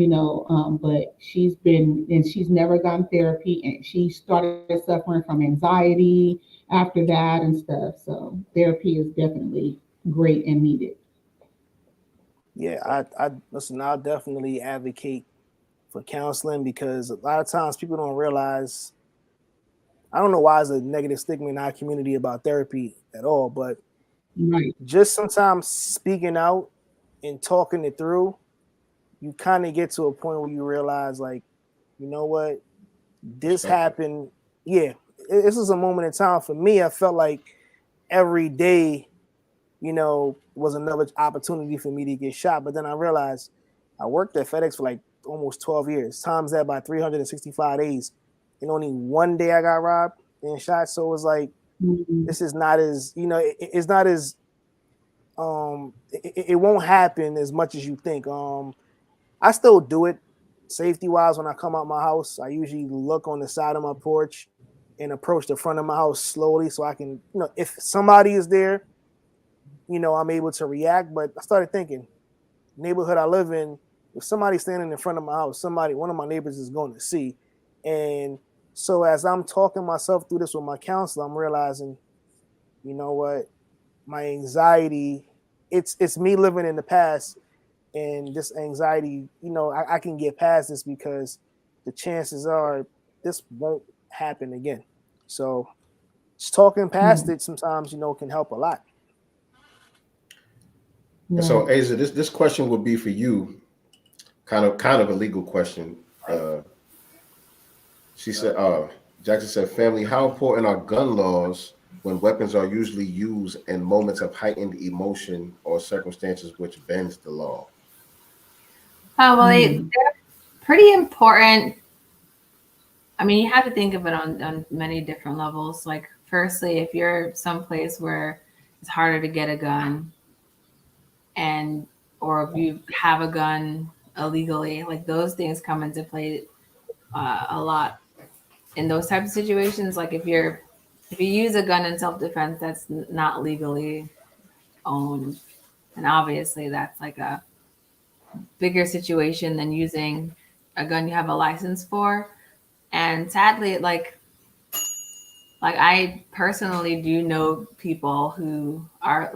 but she's never gotten therapy, and she started suffering from anxiety after that and stuff. So therapy is definitely great and needed. Yeah, I listen. I'll definitely advocate for counseling because a lot of times people don't realize. I don't know why there's a negative stigma in our community about therapy at all, but Right. just sometimes speaking out and talking it through, you kind of get to a point where you realize, like, you know what, this happened. Yeah, this is a moment in time for me. I felt like every day, was another opportunity for me to get shot. But then I realized I worked at FedEx for like almost 12 years, times that by 365 days. And only one day I got robbed and shot. So it was like, Mhm. this is not as, it's not as, it won't happen as much as you think. I still do it safety wise when I come out my house. I usually look on the side of my porch and approach the front of my house slowly so I can, if somebody is there, I'm able to react. But I started thinking, neighborhood I live in, if somebody's standing in front of my house, one of my neighbors is going to see. And so as I'm talking myself through this with my counselor, I'm realizing, you know what, my anxiety, it's me living in the past, and this anxiety, I can get past this because the chances are this won't happen again. So just talking past Right. it sometimes, can help a lot. And so, Right. Asia, this question would be for you, kind of a legal question. She said, Jackson said, family, how important are gun laws when weapons are usually used in moments of heightened emotion or circumstances which bends the law? Oh, well, Mm. they're pretty important. I mean, you have to think of it on many different levels. Like, firstly, if you're someplace where it's harder to get a gun, and or if you have a gun illegally, like those things come into play a lot in those types of situations. Like if you use a gun in self-defense that's not legally owned, and obviously that's like a bigger situation than using a gun you have a license for. And sadly, like I personally do know people who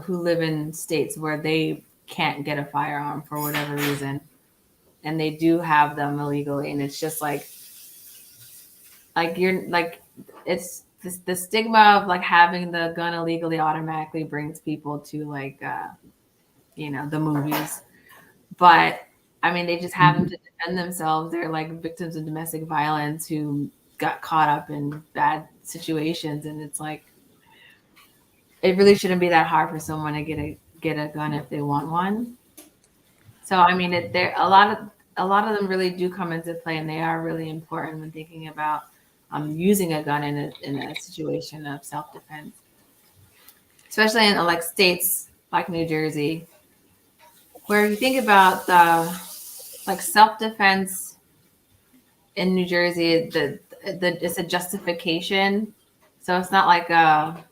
live in states where they can't get a firearm for whatever reason, and they do have them illegally, and it's just like you're like it's the stigma of like having the gun illegally automatically brings people to the movies. But I mean, they just have them to defend themselves. They're like victims of domestic violence who got caught up in bad situations, and it's like it really shouldn't be that hard for someone to get a gun if they want one. So I mean, there a lot of them really do come into play, and they are really important when thinking about using a gun in a situation of self defense, especially in like states like New Jersey, where you think about the like self defense in New Jersey, the it's a justification, so it's not like a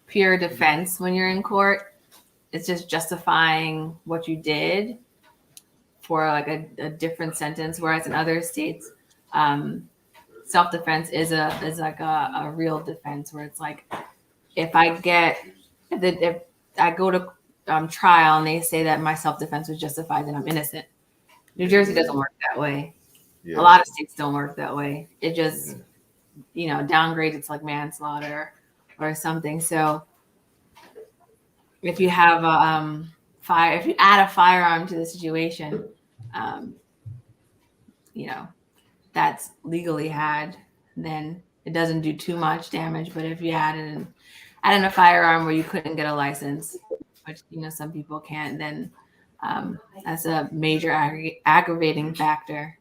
pure defense when you're in court. It's just justifying what you did for like a different sentence. Whereas in other states, self defense is like a real defense where it's like if if I go to trial and they say that my self defense was justified, then I'm innocent. New Jersey doesn't work that way. Yeah. A lot of states don't work that way. It just downgrades it to like manslaughter or something. So if you have a if you add a firearm to the situation, you know, that's legally had, then it doesn't do too much damage. But if you add in a firearm where you couldn't get a license, which some people can't, then that's a major aggravating factor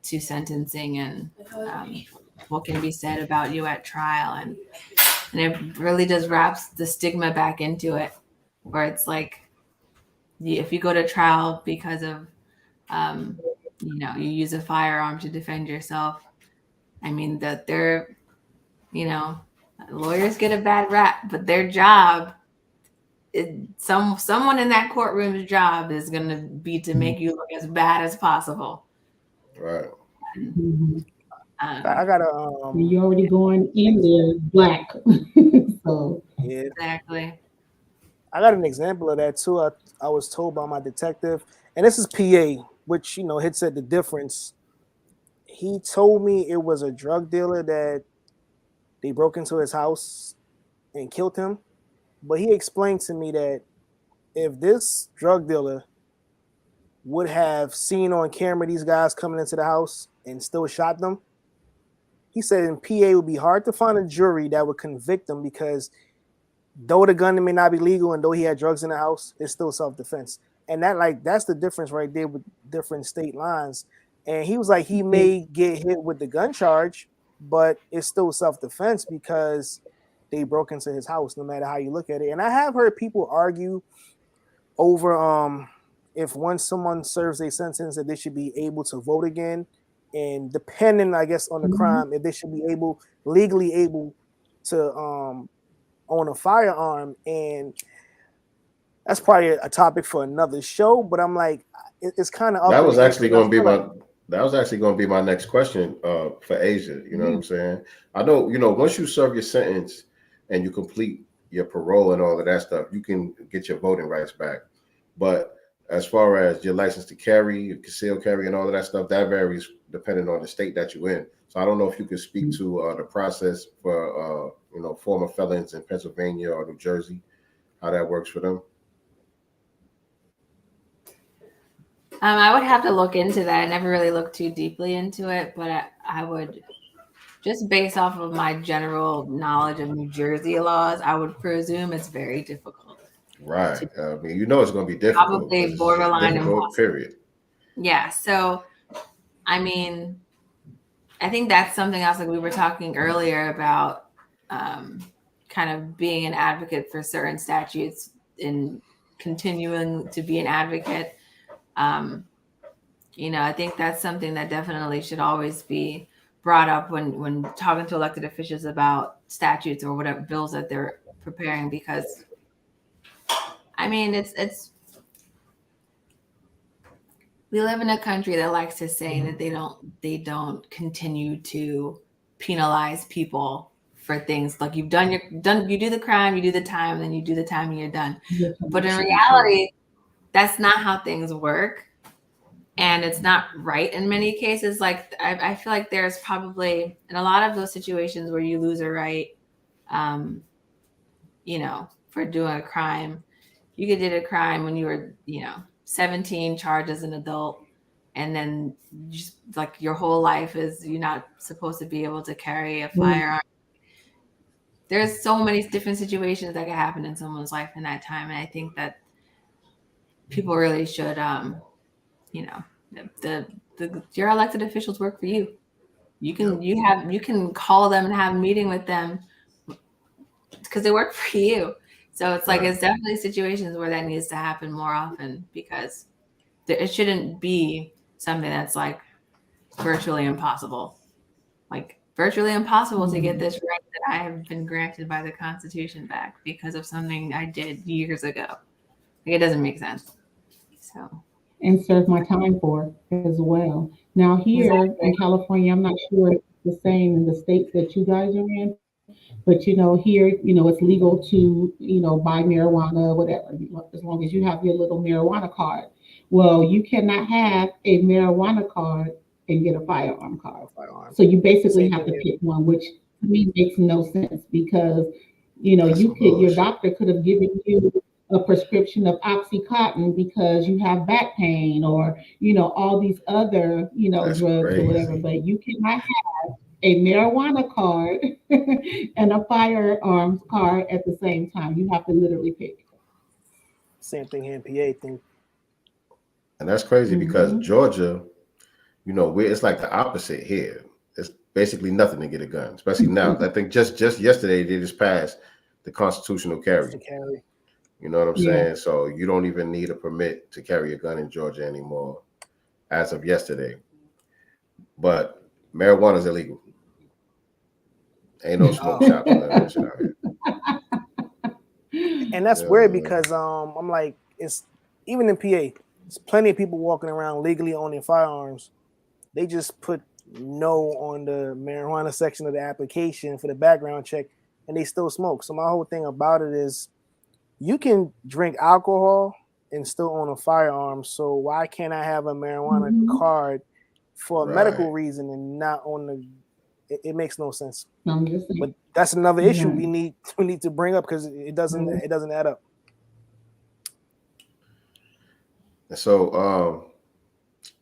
to sentencing and what can be said about you at trial, and it really just wraps the stigma back into it, where it's like if you go to trial because of you use a firearm to defend yourself. I mean that lawyers get a bad rap, but their job, someone in that courtroom's job is going to be to make you look as bad as possible. Right. I got a. You're already going in there black. So Yeah, exactly. I got an example of that too. I was told by my detective, and this is PA, which had said the difference. He told me it was a drug dealer that they broke into his house and killed him. But he explained to me that if this drug dealer would have seen on camera these guys coming into the house and still shot them, he said in PA it would be hard to find a jury that would convict them, because though the gun may not be legal and though he had drugs in the house, it's still self-defense. And that's the difference right there with different state lines. And he was like, he may get hit with the gun charge, but it's still self-defense because they broke into his house, no matter how you look at it. And I have heard people argue over if once someone serves a sentence that they should be able to vote again. And depending, I guess, on the crime, if they should be legally able to own a firearm. And that's probably a topic for another show, but I'm like, it's kind of that was actually going to be my next question for Asia. You know what I'm saying? I know, once you serve your sentence and you complete your parole and all of that stuff, you can get your voting rights back. But as far as your license to carry, your concealed carry and all of that stuff, that varies depending on the state that you're in. So I don't know if you could speak to the process for former felons in Pennsylvania or New Jersey, how that works for them. I would have to look into that. I never really looked too deeply into it, but I would, just based off of my general knowledge of New Jersey laws, I would presume it's very difficult. Right. I mean, it's going to be difficult. Probably borderline impossible. Period. Yeah. So, I mean, I think that's something else, like we were talking earlier about kind of being an advocate for certain statutes and continuing to be an advocate. I think that's something that definitely should always be brought up when talking to elected officials about statutes or whatever bills that they're preparing, because I mean, we live in a country that likes to say that they don't continue to penalize people for things like you do the crime, you do the time, then you do the time and you're done. But in reality, that's not how things work. And it's not right in many cases. Like I feel like there's probably in a lot of those situations where you lose a right, for doing a crime. You could did a crime when you were, 17, charged as an adult, and then just like your whole life is you're not supposed to be able to carry a firearm. There's so many different situations that could happen in someone's life in that time, and I think that people really should, your elected officials work for you. You can call them and have a meeting with them because they work for you. So it's like, it's definitely situations where that needs to happen more often, because it shouldn't be something that's like virtually impossible. Like virtually impossible to get this right that I have been granted by the Constitution back because of something I did years ago. Like, it doesn't make sense. So. And serve my time for as well. Now here in California, I'm not sure it's the same in the states that you guys are in, but here, it's legal to, buy marijuana, whatever, as long as you have your little marijuana card. Well, you cannot have a marijuana card and get a firearm card. So you basically have to pick one, which to me makes no sense, because That's some your bullshit. doctor could have given you a prescription of Oxycontin because you have back pain or, all these other, That's drugs or whatever, crazy. but you cannot have a marijuana card and a firearms card at the same time. You have to literally pick. Same thing here in PA. Thing. And that's crazy because Hmm. Georgia, it's like the opposite here. It's basically nothing to get a gun, especially now. I think just yesterday they just passed the constitutional carry. To carry. You know what I'm Yeah. saying? So you don't even need a permit to carry a gun in Georgia anymore as of yesterday. But marijuana is illegal. Ain't no smoke Oh. shops or none of that shit out here. And that's weird Uh, because I'm like, it's even in PA, there's plenty of people walking around legally owning firearms. They just put no on the marijuana section of the application for the background check, and they still smoke. So my whole thing about it is, you can drink alcohol and still own a firearm. So why can't I have a marijuana Mhm. card for a medical right. reason and not on the? It makes no sense. I'm just saying. But that's another issue Right. we need to bring up because it doesn't add up. And so,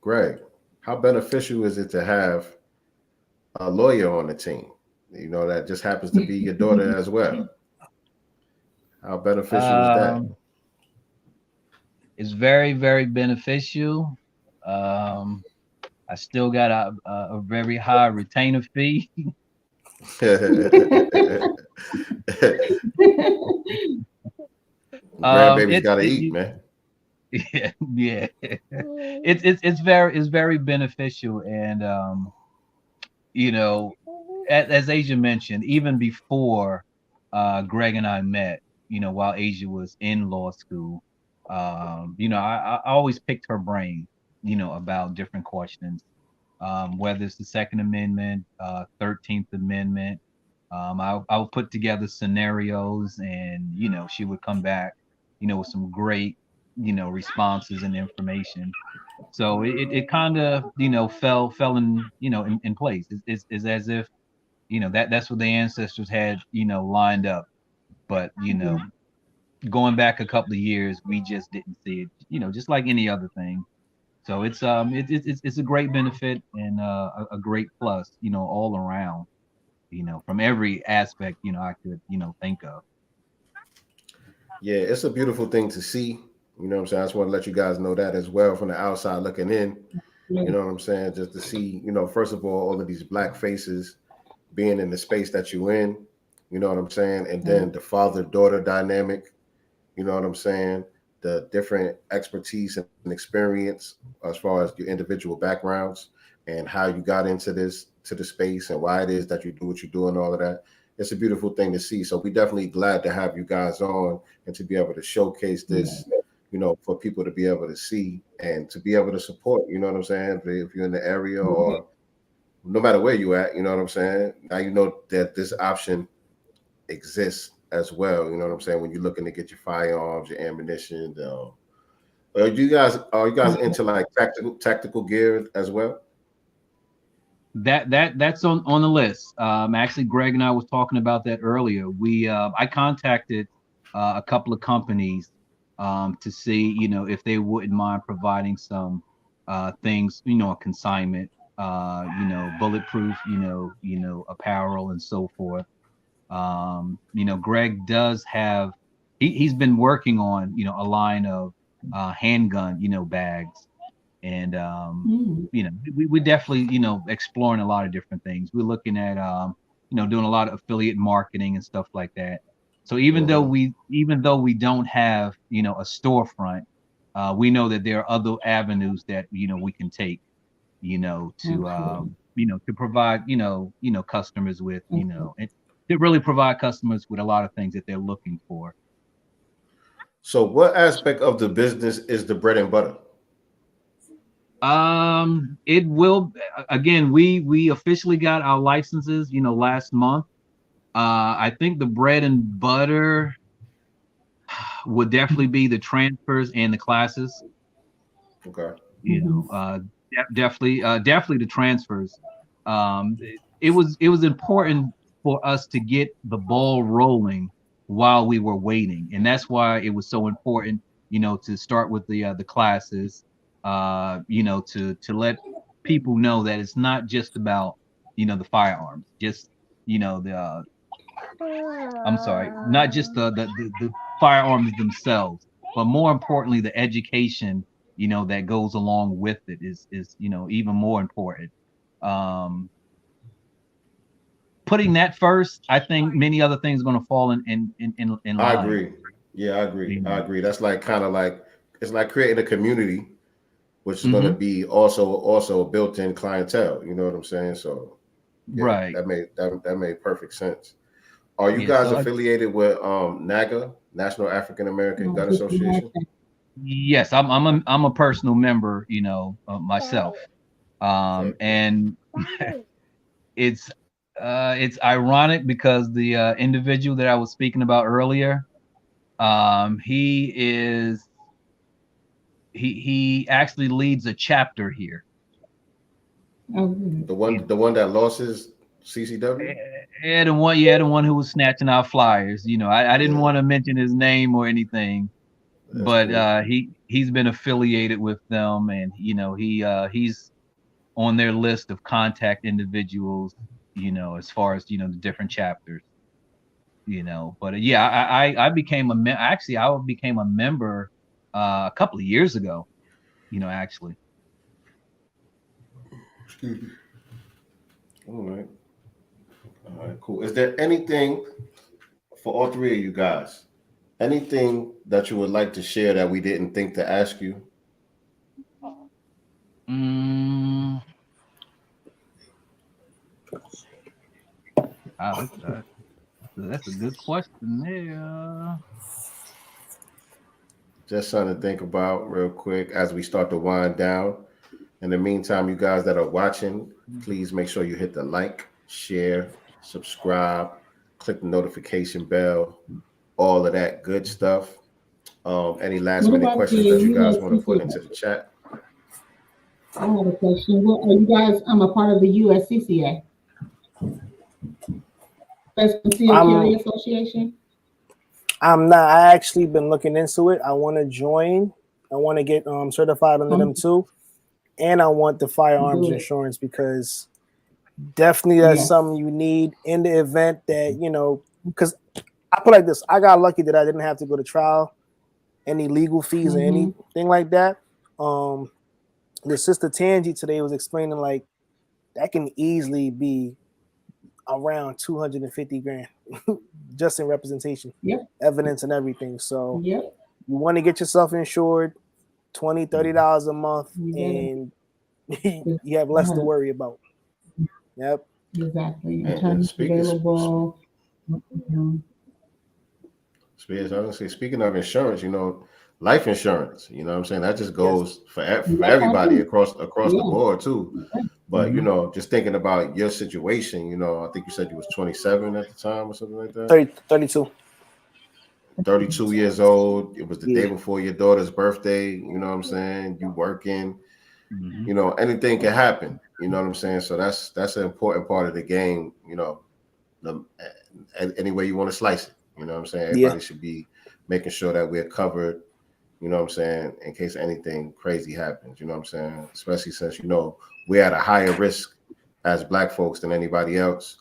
Greg, how beneficial is it to have a lawyer on the team? That just happens to be your daughter as well. How beneficial is that? It's very, very beneficial. I still got a very high retainer fee. Grandbaby's got to It eat, man. yeah, yeah. It's very beneficial, and as Asia mentioned, even before Greg and I met, while Asia was in law school, I always picked her brain, about different questions, whether it's the Second Amendment, 13th Amendment. I'll put together scenarios, and she would come back, with some great, responses and information. So it kind of fell in place. It's as if that's what the ancestors had lined up. But going back a couple of years, we just didn't see it. Just like any other thing. So it's a great benefit and a great plus, all around, from every aspect, I could, think of. Yeah, it's a beautiful thing to see. You know what I'm saying? I just want to let you guys know that as well from the outside looking in. You know what I'm saying? Just to see, first of all of these black faces being in the space that you're in, you know what I'm saying? And then the father-daughter dynamic, you know what I'm saying? The different expertise and experience as far as your individual backgrounds and how you got into the space and why it is that you do what you do and all of that. It's a beautiful thing to see. So we're definitely glad to have you guys on and to be able to showcase this, for people to be able to see and to be able to support, you know what I'm saying? If you're in the area or no matter where you at, you know what I'm saying? Now you know that this option exists as well. You know what I'm saying? When you're looking to get your firearms, your ammunition, are you guys into like tactical gear as well? That's on the list. Actually, Greg and I was talking about that earlier. I contacted a couple of companies to see, if they wouldn't mind providing some things, a consignment, bulletproof, apparel and so forth. Greg does have, he's been working on, a line of handgun, bags. And, we definitely, exploring a lot of different things. We're looking at, doing a lot of affiliate marketing and stuff like that. So even though we don't have, a storefront, we know that there are other avenues that, we can take, to provide, customers with, and to really provide customers with a lot of things that they're looking for. So what aspect of the business is the bread and butter? It will, again, we officially got our licenses, last month. I think the bread and butter would definitely be the transfers and the classes. Okay. Definitely the transfers. It was important for us to get the ball rolling while we were waiting, and that's why it was so important, to start with the classes, to let people know that it's not just about the firearms, just the I'm sorry, not just the firearms themselves, but more importantly, the education, that goes along with it is even more important. Um, Putting that first, I think many other things are going to fall in I line. agree. Yeah, I agree. I agree. That's like kind of like it's like creating a community, which is going to be also a built-in clientele. You know what I'm saying? So yeah, Right. that made perfect sense. Are you Yeah. guys So affiliated with NAGA, National African American Gun Association? yes, I'm a personal member, myself. Okay, cool. And it's ironic because the individual that I was speaking about earlier, he actually leads a chapter here. The one that lost his CCW. Yeah, the one who was snatching out flyers. I didn't want to mention his name or anything, That's but cool. he's been affiliated with them, and he's on their list of contact individuals. As far as the different chapters. But yeah, I became actually I became a member a couple of years ago. Actually. Excuse me. All right. All right, cool. Is there anything for all three of you guys? Anything that you would like to share that we didn't think to ask you? Mm, wow, that's a good question there. Just something to think about real quick as we start to wind down. In the meantime, you guys that are watching, please make sure you hit the like, share, subscribe, click the notification bell, all of that good stuff. Any last What minute about questions that you guys want to put USCCA? into the chat? I have a question. What, are you guys? I'm a part of the USCCA, that's Concealed Carry Association. I'm not. I actually been looking into it. I want to join. I want to get certified under them too, and I want the firearms insurance because definitely that's something you need in the event that because I put it like this. I got lucky that I didn't have to go to trial, any legal fees or anything like that. The sister Tangi today was explaining like that can easily be around 250 grand just in representation, evidence and everything. So you want to get yourself insured, $20-$30 a month, and you have less to worry about. Yep. Exactly. And Attorneys available. Speaking of insurance, life insurance, what I'm saying, that just goes for everybody across the board too. But just thinking about your situation, I think you said you was 27 at the time or something like that. 32. 32 years old. It was the day before your daughter's birthday. You know what I'm saying? You working. Anything can happen. You know what I'm saying? So that's an important part of the game. Any way you want to slice it. You know what I'm saying? Everybody should be making sure that we're covered. You know what I'm saying? In case anything crazy happens. You know what I'm saying? Especially since we're at a higher risk as Black folks than anybody else.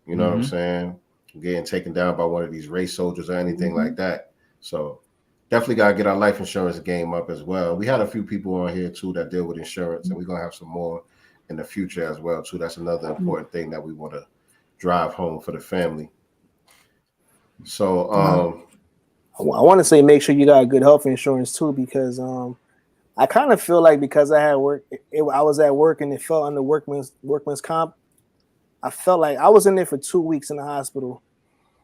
You know what I'm saying? Getting taken down by one of these race soldiers or anything like that. So definitely got to get our life insurance game up as well. We had a few people on here too that deal with insurance, and we're going to have some more in the future as well too. That's another important thing that we want to drive home for the family. So I want to say make sure you got good health insurance too, because I kind of feel like because I had work, I was at work and it fell under workman's comp. I felt like I was in there for 2 weeks in the hospital,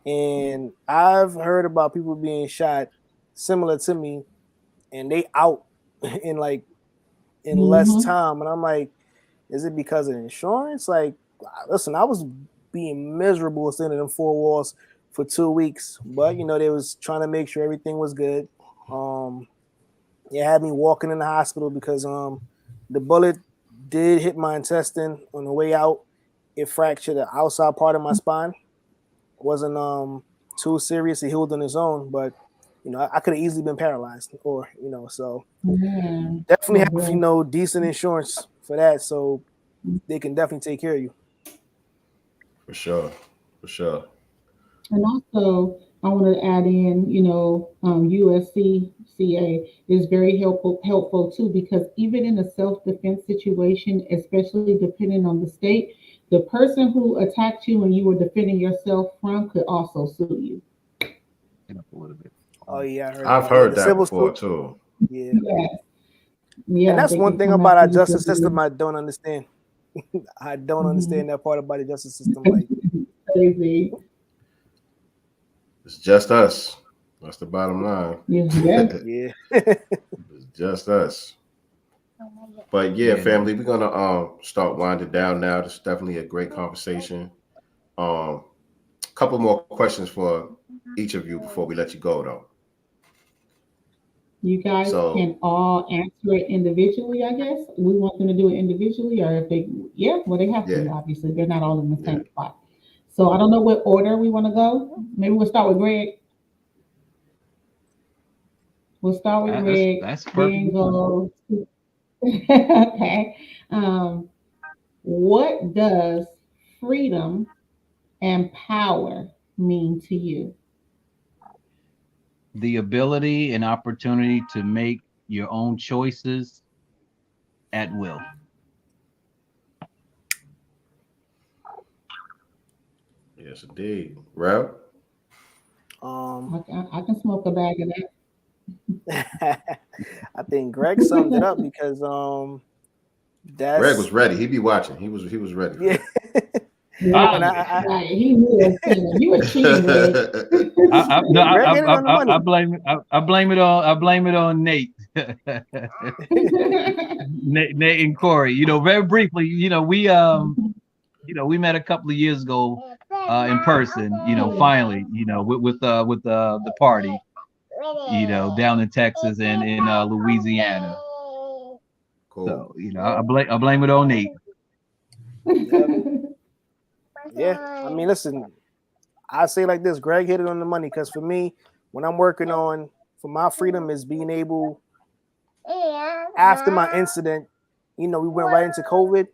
and I've heard about people being shot similar to me, and they out in less time. And I'm like, is it because of insurance? Like, listen, I was being miserable sitting in them four walls for 2 weeks, but they was trying to make sure everything was good. It had me walking in the hospital because the bullet did hit my intestine on the way out. It fractured the outside part of my spine. Wasn't too serious. He healed on his own, but I could have easily been paralyzed, or so Yeah. definitely Oh, have boy. decent insurance for that, so they can definitely take care of you. For sure. For sure. And also, I want to add in, USCCA is very helpful too, because even in a self-defense situation, especially depending on the state, the person who attacked you and you were defending yourself from could also sue you. A little bit. Oh yeah, I heard I've about that. heard The that civil before suit. too. Yeah, Yes. and Yeah, that's they one can thing come about after our you for justice system doing I don't understand. I don't Mhm. understand that part about the justice system. Like, Crazy. It's just us. That's the bottom line. Yeah. yeah, It's just us. But yeah, Yeah. family, we're gonna start winding down now. This is definitely a great conversation. Um, couple more questions for each of you before we let you go, though. You guys So can all answer it individually, I guess. We want them to do it individually, or if they, yeah, well, they have to, yeah, obviously. They're not all in the yeah. same spot. So I don't know what order we want to go. Maybe we'll start with Greg. We'll start with Greg, That's then perfectly fine. go. Okay. Um, what does freedom and power mean to you? The ability and opportunity to make your own choices at will. Yes, indeed. Rev? um, I can smoke a bag of I think Greg summed it up that. because Greg was that's ready. He'd be watching. He was ready for yeah, that. Ah, and Right. He was cheating. You were cheating, Greg. no, Greg hit it on the I money. blame it. I blame it on. I blame it on Nate. Nate and Corey. Very briefly. We met a couple of years ago, in person. Finally. With the party. Down in Texas and in Louisiana. Cool. So I blame it on Nate. Yep. Yeah, I mean, listen, I say like this: Greg hit it on the money because for me, when I'm working on for my freedom is being able after my incident, we went right into COVID,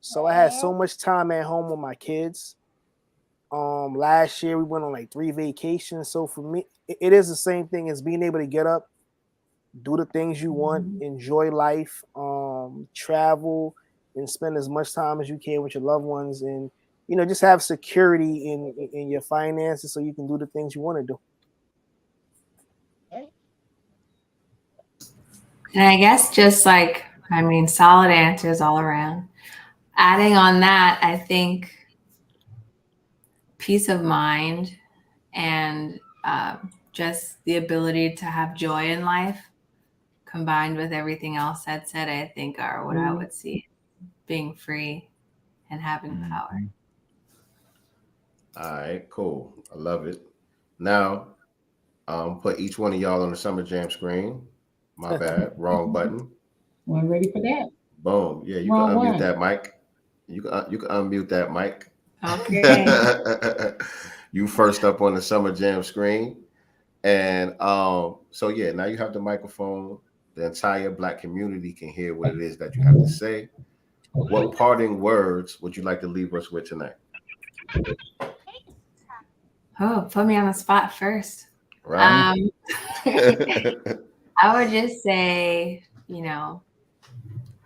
so I had so much time at home with my kids. Last year we went on like 3 vacations, so for me, it is the same thing as being able to get up, do the things you want, enjoy life, travel, and spend as much time as you can with your loved ones, and just have security in your finances so you can do the things you want to do. And I guess just solid answers all around. Adding on that, I think peace of mind and just the ability to have joy in life combined with everything else that's said, I think are what I would see being free and having power. All right, cool. I love it. Now, put each one of y'all on the Summer Jam screen. My bad. Wrong button. We're ready for that. Boom. Yeah, you can Wrong unmute one. that mic. You can unmute that mic. Okay. You first up on the Summer Jam screen. And so yeah, now you have the microphone. The entire Black community can hear what it is that you have to say. What parting words would you like to leave us with tonight? Oh, put me on the spot first. Right. I would just say,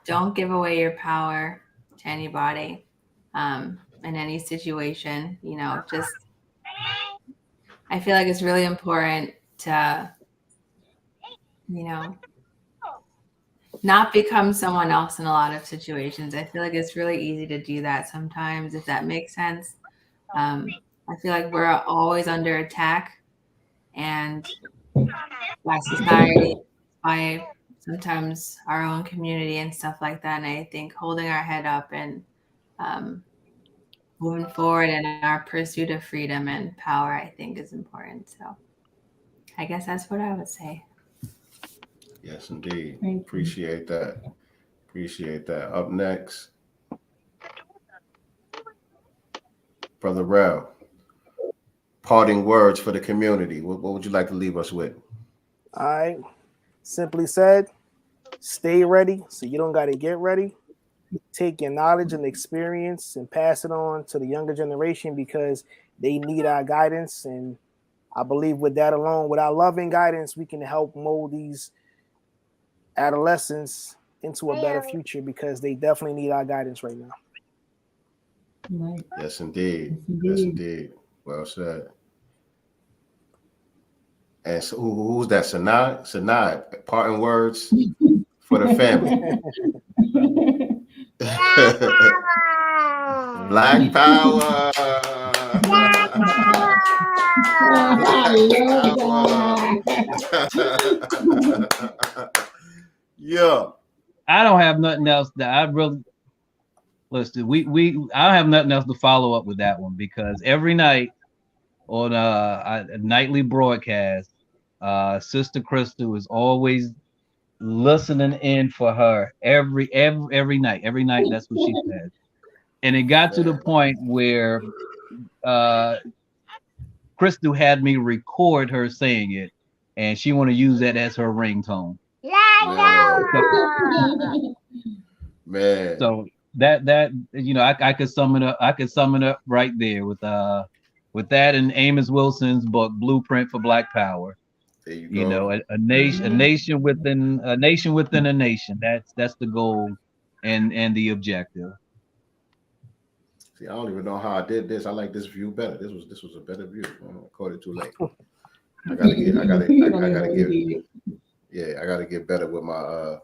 don't give away your power to anybody in any situation. I feel like it's really important to, not become someone else in a lot of situations. I feel like it's really easy to do that sometimes, if that makes sense. I feel like we're always under attack, and by society, by sometimes our own community and stuff like that. And I think holding our head up and moving forward in our pursuit of freedom and power, I think is important. So I guess that's what I would say. Yes, indeed. Thank you. Appreciate that. Appreciate that. Up next, Brother Rel. parting words for the community. What would you like to leave us with? All right. Simply said, stay ready so you don't got to get ready. Take your knowledge and experience and pass it on to the younger generation because they need our guidance. And I believe with that alone, with our loving guidance, we can help mold these adolescents into a better future because they definitely need our guidance right now. Right. Yes, indeed. Yes, Yes, indeed. indeed. Well said. And so who's that? Sanad? Sanad, parting words for the family. Black Power. Black power. I Black love that. Power. Yeah. I don't have nothing else that I really listen. I don't have nothing else to follow up with that one because every night on a nightly broadcast, Sister Crystal is always listening in for her every night. Every night, that's what she says. And it got to the Man. point where Crystal had me record her saying it, and she want to use that as her ringtone. Black power. Man. So that I could sum it up. I could sum it up right there with that and Amos Wilson's book Blueprint for Black Power. There you You go. know, a nation within a nation. That's the goal and the objective. See, I don't even know how I did this. I like this view better. This was a better view. I caught it too late. I gotta get better with my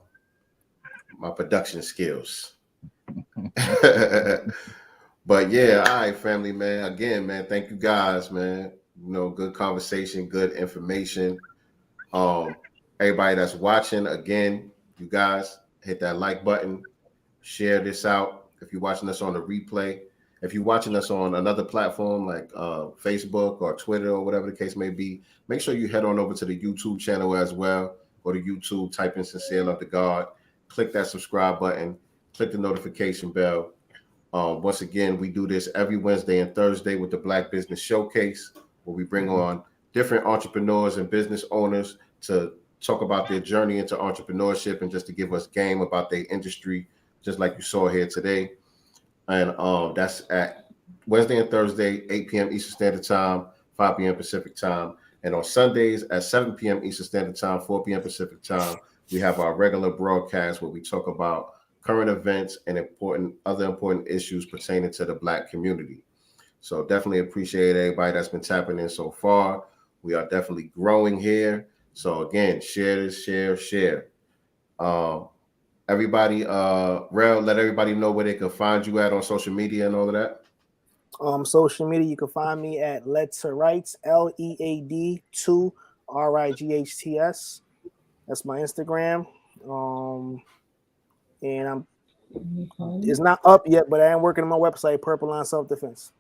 my production skills. But yeah, all right, family, man. Again, man, thank you guys, man. You know, good conversation, good information. Everybody that's watching, again, you guys hit that like button, share this out. If you're watching us on the replay, if you're watching us on another platform like Facebook or Twitter or whatever the case may be, make sure you head on over to the YouTube channel as well. Go to YouTube, type in Sincere Love to God, click that subscribe button, click the notification bell. Once again, we do this every Wednesday and Thursday with the Black Business Showcase, where we bring on different entrepreneurs and business owners to talk about their journey into entrepreneurship and just to give us game about their industry, just like you saw here today. And that's at Wednesday and Thursday, 8 p.m. Eastern Standard Time, 5 p.m. Pacific Time. And on Sundays at 7 p.m. Eastern Standard Time, 4 p.m. Pacific Time, we have our regular broadcast where we talk about current events and other important issues pertaining to the Black community. So definitely appreciate everybody that's been tapping in so far. We are definitely growing here. So again, share this, share. Everybody, Rel, let everybody know where they can find you at on social media and all of that. Social media, you can find me at Let's Rights, LEAD2RIGHTS. That's my Instagram. And it's not up yet, but I am working on my website, Purple Line Self Defense.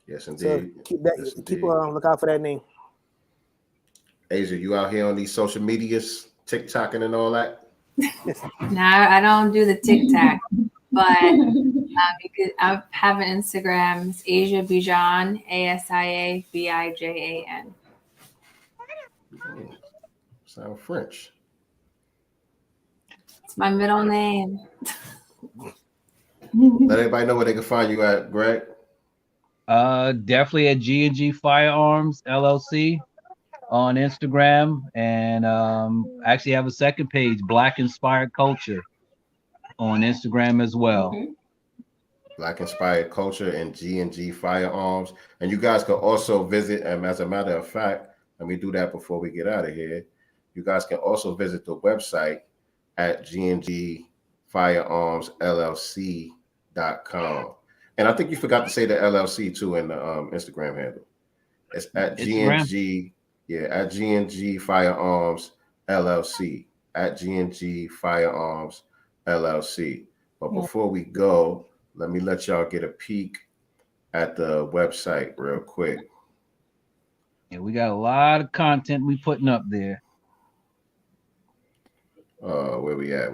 Yes, indeed. So keep look out for that name. Asia, you out here on these social medias, TikToking and all that? No, I don't do the TikTok, but I have an Instagram. It's Asia Bijan, ASIABIJAN. Sound French. It's my middle name. Let everybody know where they can find you at, Greg. Definitely at G&G Firearms LLC on Instagram, and I actually have a second page, Black Inspired Culture, on Instagram as well. Black Inspired Culture and G&G Firearms. And you guys can also visit, as a matter of fact, let me do that before we get out of here. You guys can also visit the website at gngfirearmsllc.com. And I think you forgot to say the LLC too in the Instagram handle. It's at GNG, at GNG Firearms LLC, at GNG Firearms LLC. But before we go, let me let y'all get a peek at the website real quick. Yeah, we got a lot of content we putting up there. Where we at?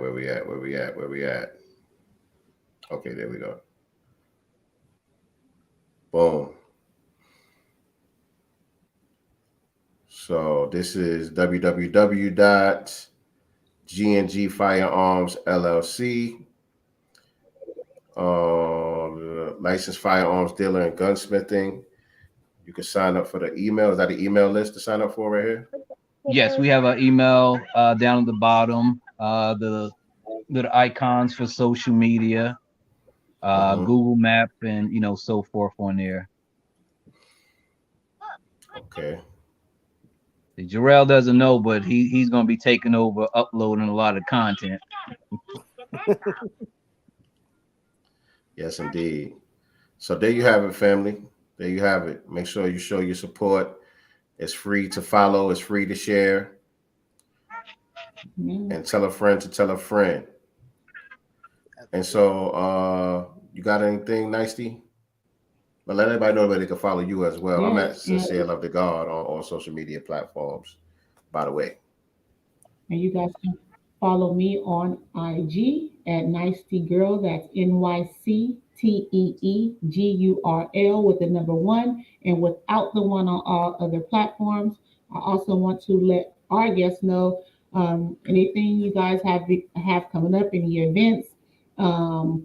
Okay, there we go. Boom. So this is www.GNG Firearms LLC. Licensed firearms dealer and gunsmithing. You can sign up for the email. Is that the email list to sign up for right here? Yes, we have an email down at the bottom. The icons for social media, Google Map, and so forth on there. Okay. Jarrell doesn't know, but he's going to be taking over uploading a lot of content. Yes, indeed. So there you have it, family. There you have it. Make sure you show your support. It's free to follow. It's free to share. And tell a friend to tell a friend. And so you got anything, Nicey? But let everybody know that they can follow you as well. I'm at Sincere Love the God on all social media platforms, by the way. And you guys can follow me on IG at Nicety Girl. That's NYCTEEGURL with the number 1 and without the 1 on all other platforms. I also want to let our guests know anything you guys have coming up, any events,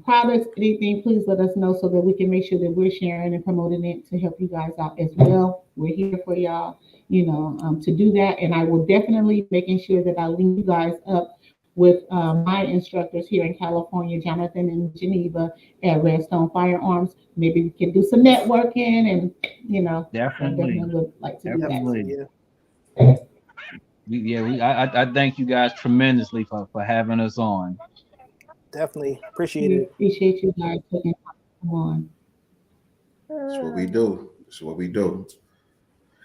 products, anything, please let us know so that we can make sure that we're sharing and promoting it to help you guys out as well. We're here for y'all, to do that. And I will definitely making sure that I link you guys up with my instructors here in California, Jonathan and Geneva at Redstone Firearms. Maybe we can do some networking and, Definitely. I would like to do that. I thank you guys tremendously for having us on. Definitely appreciate it. Appreciate you guys taking time to come on. That's what we do. That's what we do.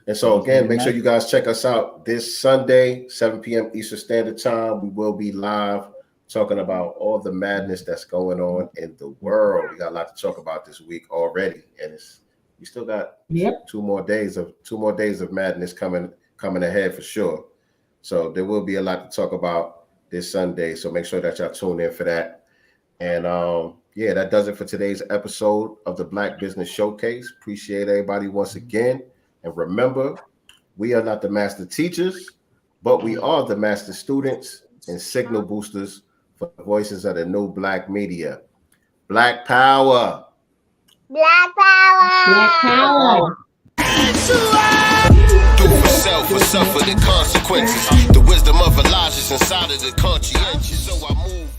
And so again, make sure you guys check us out this Sunday, 7 p.m. Eastern Standard Time. We will be live talking about all the madness that's going on in the world. We got a lot to talk about this week already, and we still got 2 more days of madness coming ahead for sure. So there will be a lot to talk about this Sunday. So make sure that y'all tune in for that. And that does it for today's episode of the Black Business Showcase. Appreciate everybody once again. And remember, we are not the master teachers, but we are the master students and signal boosters for the voices of the new Black media. Black power. Black power. Black power. Do for self or suffer the consequences. The wisdom of Elijah's inside of the conscientious. So I move.